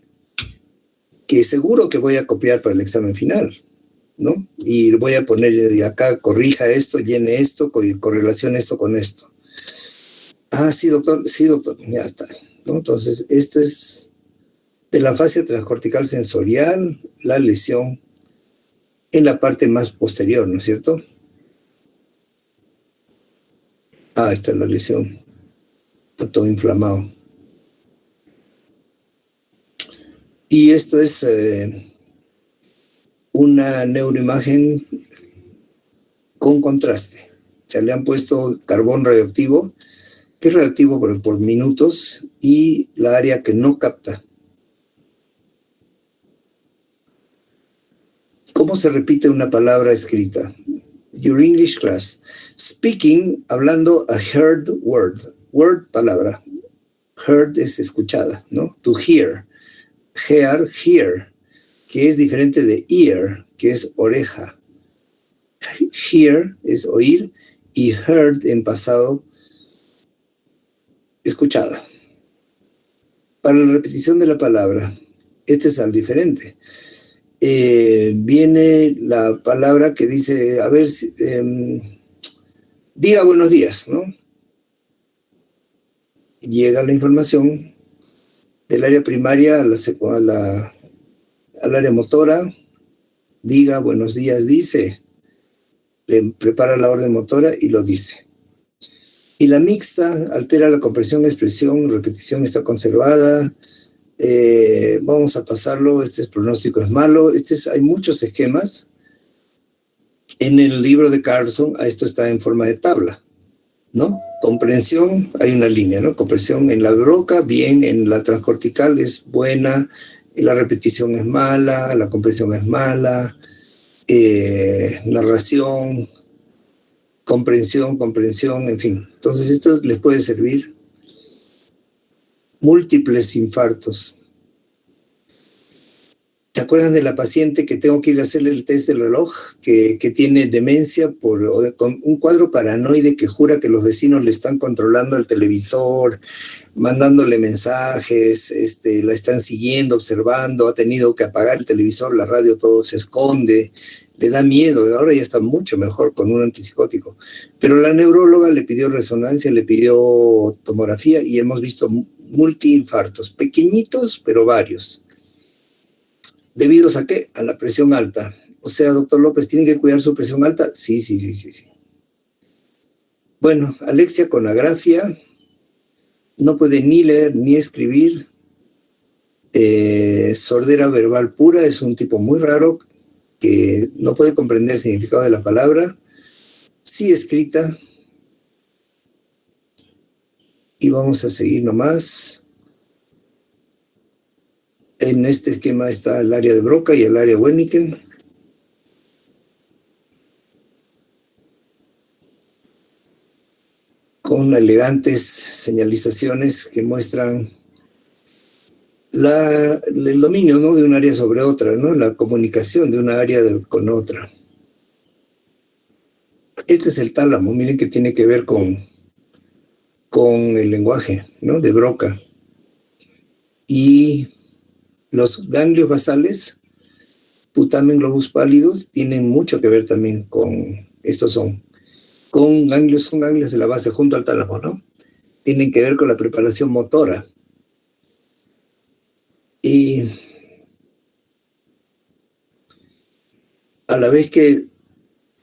Speaker 1: que seguro que voy a copiar para el examen final, ¿no? Y voy a poner acá, corrija esto, llene esto, correlacione esto con esto. Sí, doctor, ya está, ¿no? Entonces, este es de la fase transcortical sensorial, la lesión en la parte más posterior, ¿no es cierto? Esta es la lesión. Está todo inflamado. Y esto es una neuroimagen con contraste. Se le han puesto carbón radioactivo, que es radioactivo por minutos, y la área que no capta. ¿Cómo se repite una palabra escrita? Your English class. Speaking, hablando, a heard word. Word, palabra. Heard es escuchada, ¿no? To hear. Hear, que es diferente de ear, que es oreja. Hear es oír y heard en pasado, escuchada. Para la repetición de la palabra, este es al diferente. viene la palabra que dice, a ver, diga buenos días, ¿no? Llega la información del área primaria al área motora, diga buenos días, dice, le prepara la orden motora y lo dice. Y la mixta altera la comprensión, expresión, repetición está conservada. Vamos a pasarlo, pronóstico es malo. Hay muchos esquemas. En el libro de Carlson, esto está en forma de tabla, ¿no? Comprensión, hay una línea, ¿no? Comprensión en la broca, bien, en la transcortical es buena, la repetición es mala, la comprensión es mala, narración, comprensión, en fin. Entonces esto les puede servir. Múltiples infartos. ¿Se acuerdan de la paciente que tengo que ir a hacerle el test del reloj? Que tiene demencia con un cuadro paranoide que jura que los vecinos le están controlando el televisor, mandándole mensajes, la están siguiendo, observando, ha tenido que apagar el televisor, la radio, todo se esconde, le da miedo, ahora ya está mucho mejor con un antipsicótico. Pero la neuróloga le pidió resonancia, le pidió tomografía y hemos visto multiinfartos, pequeñitos, pero varios. ¿Debidos a qué? A la presión alta. O sea, doctor López, ¿tiene que cuidar su presión alta? Sí. Bueno, alexia con agrafia, no puede ni leer ni escribir. Sordera verbal pura, es un tipo muy raro que no puede comprender el significado de la palabra. Sí escrita. Y vamos a seguir nomás. En este esquema está el área de Broca y el área Wernicke. Con elegantes señalizaciones que muestran el dominio, ¿no?, de un área sobre otra, ¿no?, la comunicación de una área con otra. Este es el tálamo, miren que tiene que ver con el lenguaje, ¿no?, de Broca. Y los ganglios basales, putamen globus pálidos, tienen mucho que ver también con, son ganglios de la base junto al tálamo, ¿no? Tienen que ver con la preparación motora. Y a la vez que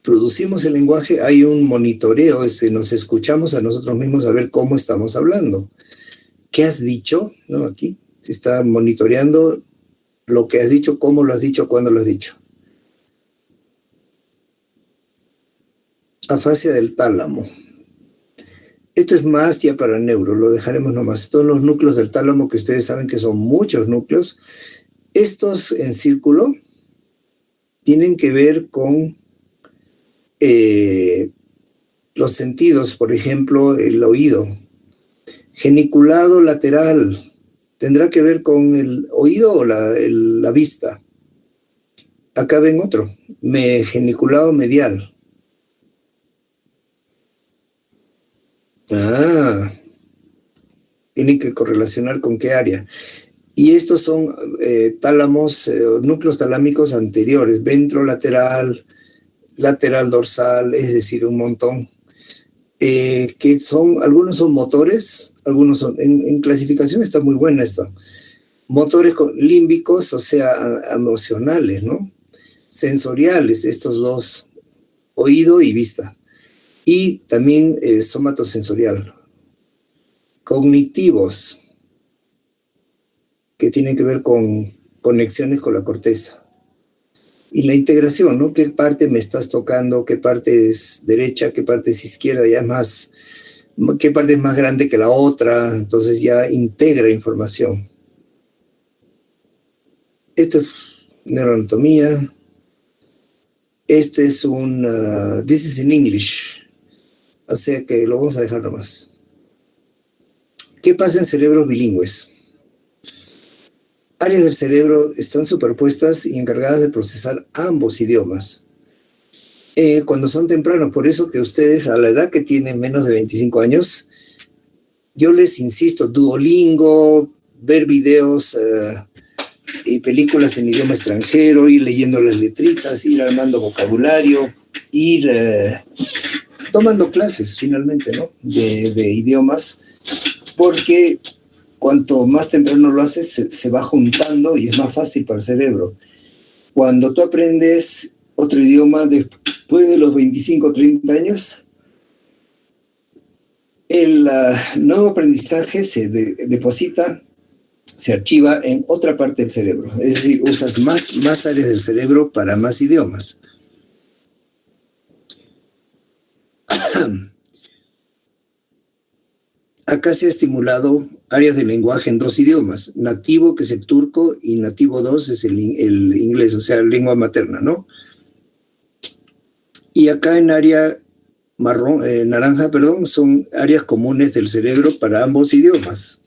Speaker 1: producimos el lenguaje, hay un monitoreo, nos escuchamos a nosotros mismos a ver cómo estamos hablando. ¿Qué has dicho? ¿No? Aquí se está monitoreando lo que has dicho, cómo lo has dicho, cuándo lo has dicho. Afasia del tálamo. Esto es más ya para neuro, lo dejaremos nomás. Todos los núcleos del tálamo, que ustedes saben que son muchos núcleos, estos en círculo tienen que ver con los sentidos, por ejemplo, el oído. Geniculado lateral tendrá que ver con el oído o la vista. Acá ven otro, geniculado medial. Tienen que correlacionar con qué área. Y estos son tálamos, núcleos talámicos anteriores, ventrolateral, lateral dorsal, es decir, un montón. Que algunos son motores, algunos son, en clasificación está muy buena esto. Motores límbicos, o sea, emocionales, ¿no? Sensoriales, estos dos, oído y vista. Y también somatosensorial. Cognitivos, que tienen que ver con conexiones con la corteza. Y la integración, ¿no? ¿Qué parte me estás tocando? ¿Qué parte es derecha? ¿Qué parte es izquierda? ¿Qué parte es más grande que la otra? Entonces ya integra información. Esto es neuroanatomía. Este es this is in English. O sea que lo vamos a dejar nomás. ¿Qué pasa en cerebros bilingües? Áreas del cerebro están superpuestas y encargadas de procesar ambos idiomas. Cuando son tempranos, por eso que ustedes a la edad que tienen menos de 25 años, yo les insisto, Duolingo, ver videos películas en idioma extranjero, ir leyendo las letritas, ir armando vocabulario, ir tomando clases finalmente, ¿no? De idiomas, porque cuanto más temprano lo haces, se va juntando y es más fácil para el cerebro. Cuando tú aprendes otro idioma después de los 25 o 30 años, el nuevo aprendizaje se deposita, se archiva en otra parte del cerebro. Es decir, usas más áreas del cerebro para más idiomas. Acá se ha estimulado áreas del lenguaje en 2 idiomas, nativo, que es el turco, y nativo 2 es el inglés, o sea, lengua materna, ¿no? Y acá en área naranja, son áreas comunes del cerebro para ambos idiomas.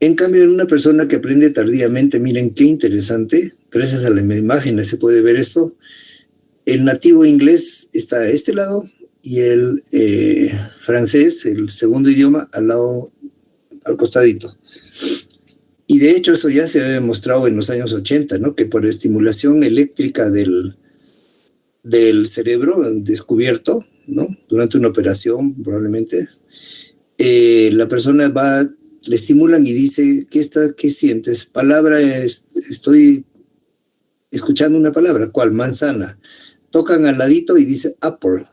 Speaker 1: En cambio, en una persona que aprende tardíamente, miren qué interesante, gracias a las imágenes se puede ver esto, el nativo inglés está a este lado y el francés, el segundo idioma, al costadito. Y de hecho eso ya se había demostrado en los años 80, ¿no? Que por estimulación eléctrica del cerebro descubierto, ¿no? Durante una operación probablemente, la persona le estimulan y dice, ¿qué sientes? Palabra, estoy escuchando una palabra, ¿cuál? Manzana. Tocan al ladito y dice apple.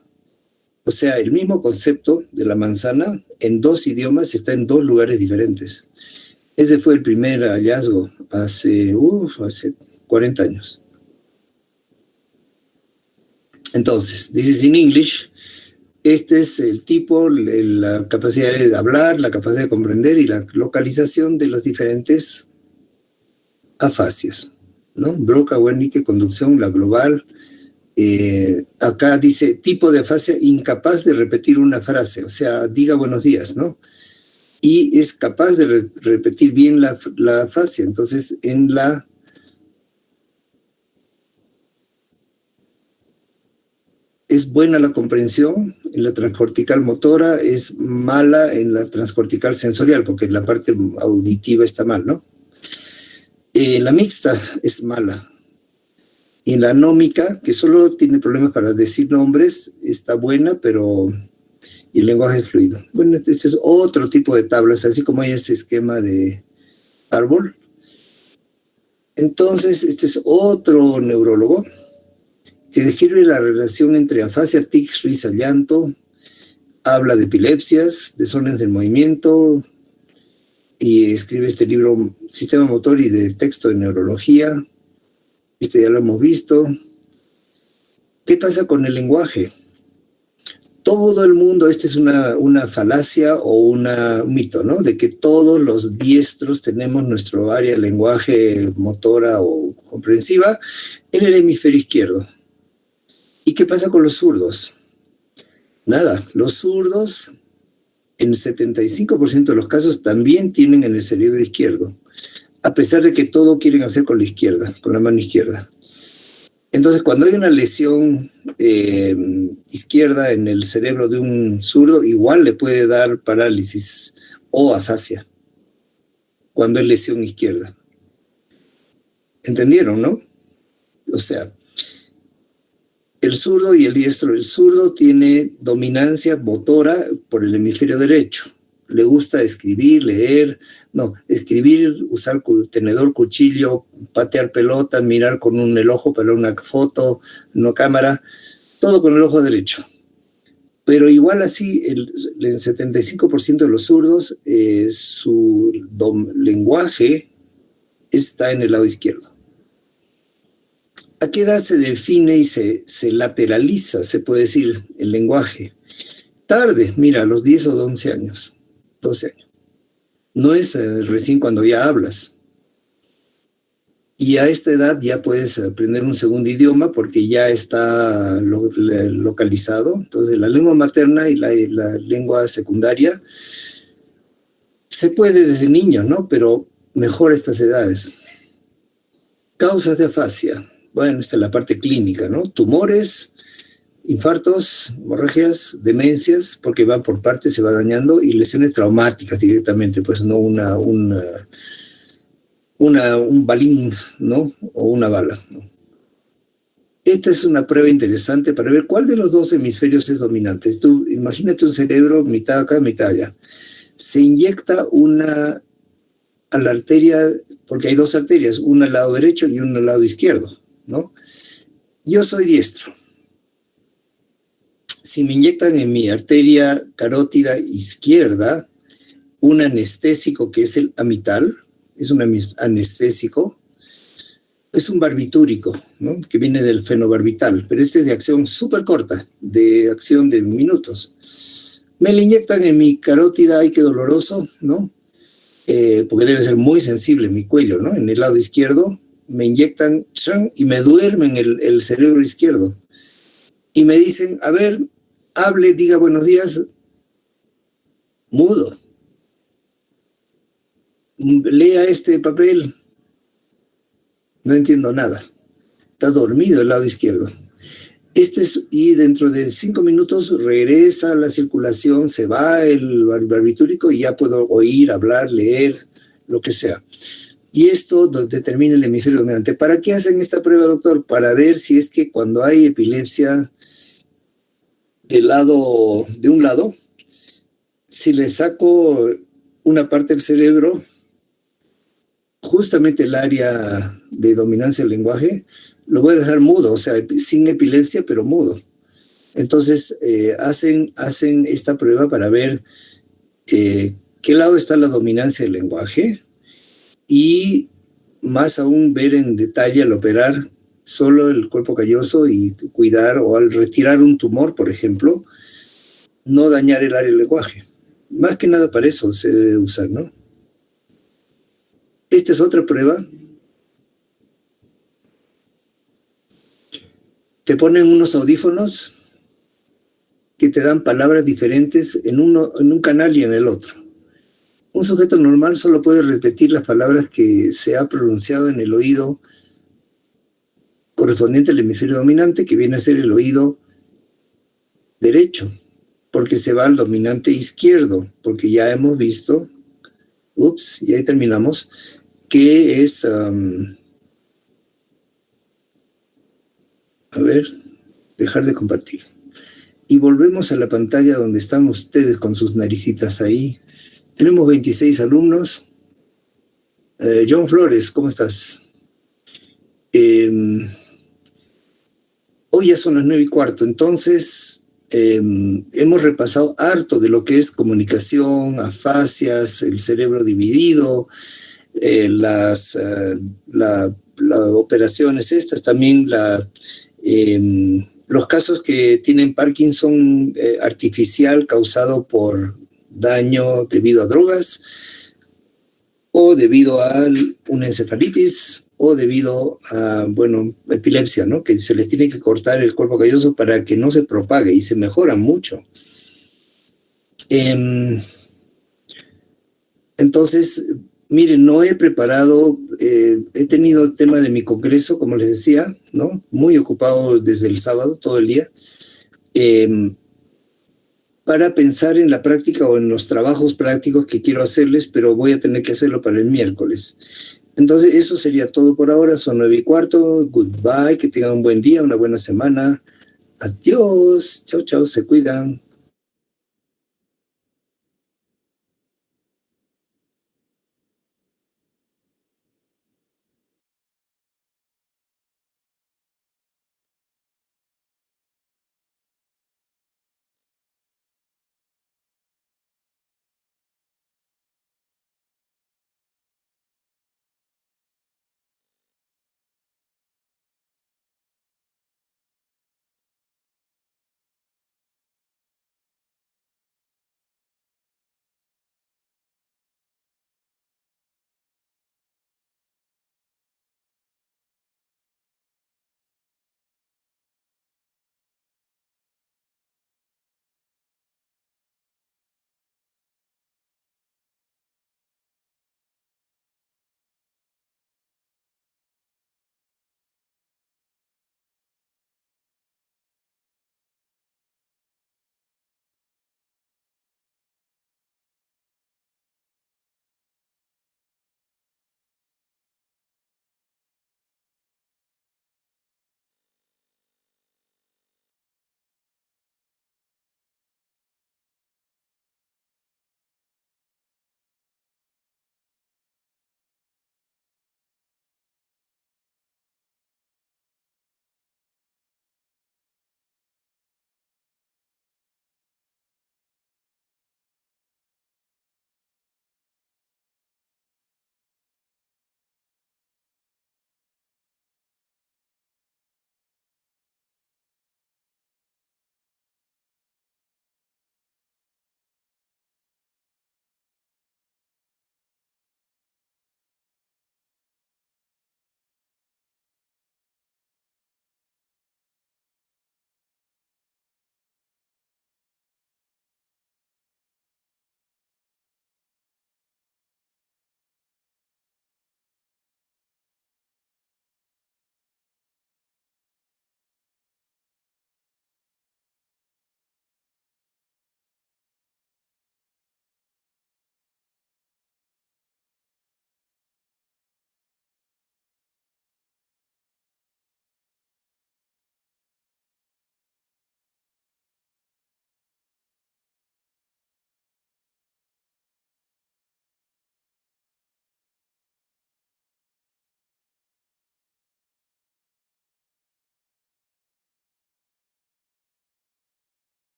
Speaker 1: O sea, el mismo concepto de la manzana en 2 idiomas está en 2 lugares diferentes. Ese fue el primer hallazgo hace 40 años. Entonces, this is in English. Este es el tipo, la capacidad de hablar, la capacidad de comprender y la localización de las diferentes afasias, ¿no? Broca, Wernicke, conducción, la global. Acá dice tipo de afasia incapaz de repetir una frase, o sea, diga buenos días, ¿no? Y es capaz de repetir bien la afasia. Entonces, es buena la comprensión en la transcortical motora, es mala en la transcortical sensorial, porque la parte auditiva está mal, ¿no? La mixta es mala. Y la anómica, que solo tiene problemas para decir nombres, está buena, pero y el lenguaje es fluido. Bueno, este es otro tipo de tablas, así como hay ese esquema de árbol. Entonces, este es otro neurólogo que describe la relación entre afasia, tics, risa, llanto, habla de epilepsias, desórdenes del movimiento, y escribe este libro, Sistema Motor y de Texto de Neurología. Este ya lo hemos visto. ¿Qué pasa con el lenguaje? Todo el mundo, esta es una falacia o un mito, ¿no? De que todos los diestros tenemos nuestro área de lenguaje motora o comprensiva en el hemisferio izquierdo. ¿Y qué pasa con los zurdos? Nada, los zurdos en 75% de los casos también tienen en el cerebro izquierdo, a pesar de que todo quieren hacer con la izquierda, con la mano izquierda. Entonces, cuando hay una lesión izquierda en el cerebro de un zurdo, igual le puede dar parálisis o afasia, cuando es lesión izquierda. ¿Entendieron, no? O sea, el zurdo y el diestro. El zurdo tiene dominancia motora por el hemisferio derecho. Le gusta escribir, leer, escribir, usar tenedor, cuchillo, patear pelota, mirar con el ojo para una foto, una cámara, todo con el ojo derecho. Pero igual así, el 75% de los zurdos, su lenguaje está en el lado izquierdo. ¿A qué edad se define y se lateraliza, se puede decir, el lenguaje? Tarde, mira, a los 10 o 11 años. 12 años. No es recién cuando ya hablas. Y a esta edad ya puedes aprender un segundo idioma porque ya está localizado. Entonces, la lengua materna y la lengua secundaria se puede desde niño, ¿no? Pero mejor a estas edades. Causas de afasia. Bueno, esta es la parte clínica, ¿no? Tumores, infartos, hemorragias, demencias, porque van por partes, se va dañando, y lesiones traumáticas directamente, pues no un balín, ¿no? O una bala, ¿no? Esta es una prueba interesante para ver cuál de los dos hemisferios es dominante. Tú imagínate un cerebro, mitad acá, mitad allá. Se inyecta a la arteria, porque hay dos arterias, una al lado derecho y una al lado izquierdo, ¿no? Yo soy diestro. Si me inyectan en mi arteria carótida izquierda un anestésico que es el amital, es un anestésico, es un barbitúrico, ¿no? Que viene del fenobarbital, pero este es de acción súper corta, de acción de minutos. Me lo inyectan en mi carótida, ay, qué doloroso, ¿no? Porque debe ser muy sensible mi cuello, ¿no? En el lado izquierdo me inyectan y me duermen el cerebro izquierdo. Y me dicen, a ver, hable, diga buenos días, mudo. Lea este papel. No entiendo nada. Está dormido el lado izquierdo. Y dentro de 5 minutos regresa la circulación, se va el barbitúrico y ya puedo oír, hablar, leer, lo que sea. Y esto determina el hemisferio dominante. ¿Para qué hacen esta prueba, doctor? Para ver si es que cuando hay epilepsia de un lado, si le saco una parte del cerebro, justamente el área de dominancia del lenguaje, lo voy a dejar mudo, o sea, sin epilepsia, pero mudo. Entonces, hacen esta prueba para ver qué lado está la dominancia del lenguaje y más aún ver en detalle al operar solo el cuerpo calloso y cuidar, o al retirar un tumor, por ejemplo, no dañar el área del lenguaje. Más que nada para eso se debe usar, ¿no? Esta es otra prueba. Te ponen unos audífonos que te dan palabras diferentes en un canal y en el otro. Un sujeto normal solo puede repetir las palabras que se ha pronunciado en el oído correspondiente al hemisferio dominante, que viene a ser el oído derecho, porque se va al dominante izquierdo, porque ya hemos visto, y ahí terminamos, que es, a ver, dejar de compartir. Y volvemos a la pantalla donde están ustedes con sus naricitas ahí. Tenemos 26 alumnos. John Flores, ¿cómo estás? Hoy ya son las 9:15, entonces hemos repasado harto de lo que es comunicación, afasias, el cerebro dividido, las operaciones estas, también los casos que tienen Parkinson artificial causado por daño debido a drogas o debido a una encefalitis o debido a, epilepsia, ¿no? Que se les tiene que cortar el cuerpo calloso para que no se propague y se mejora mucho. Entonces, miren, no he preparado, he tenido el tema de mi congreso, como les decía, ¿no? Muy ocupado desde el sábado, todo el día, para pensar en la práctica o en los trabajos prácticos que quiero hacerles, pero voy a tener que hacerlo para el miércoles. Entonces, eso sería todo por ahora. Son 9:15. Goodbye, que tengan un buen día, una buena semana. Adiós. Chao, chao, se cuidan.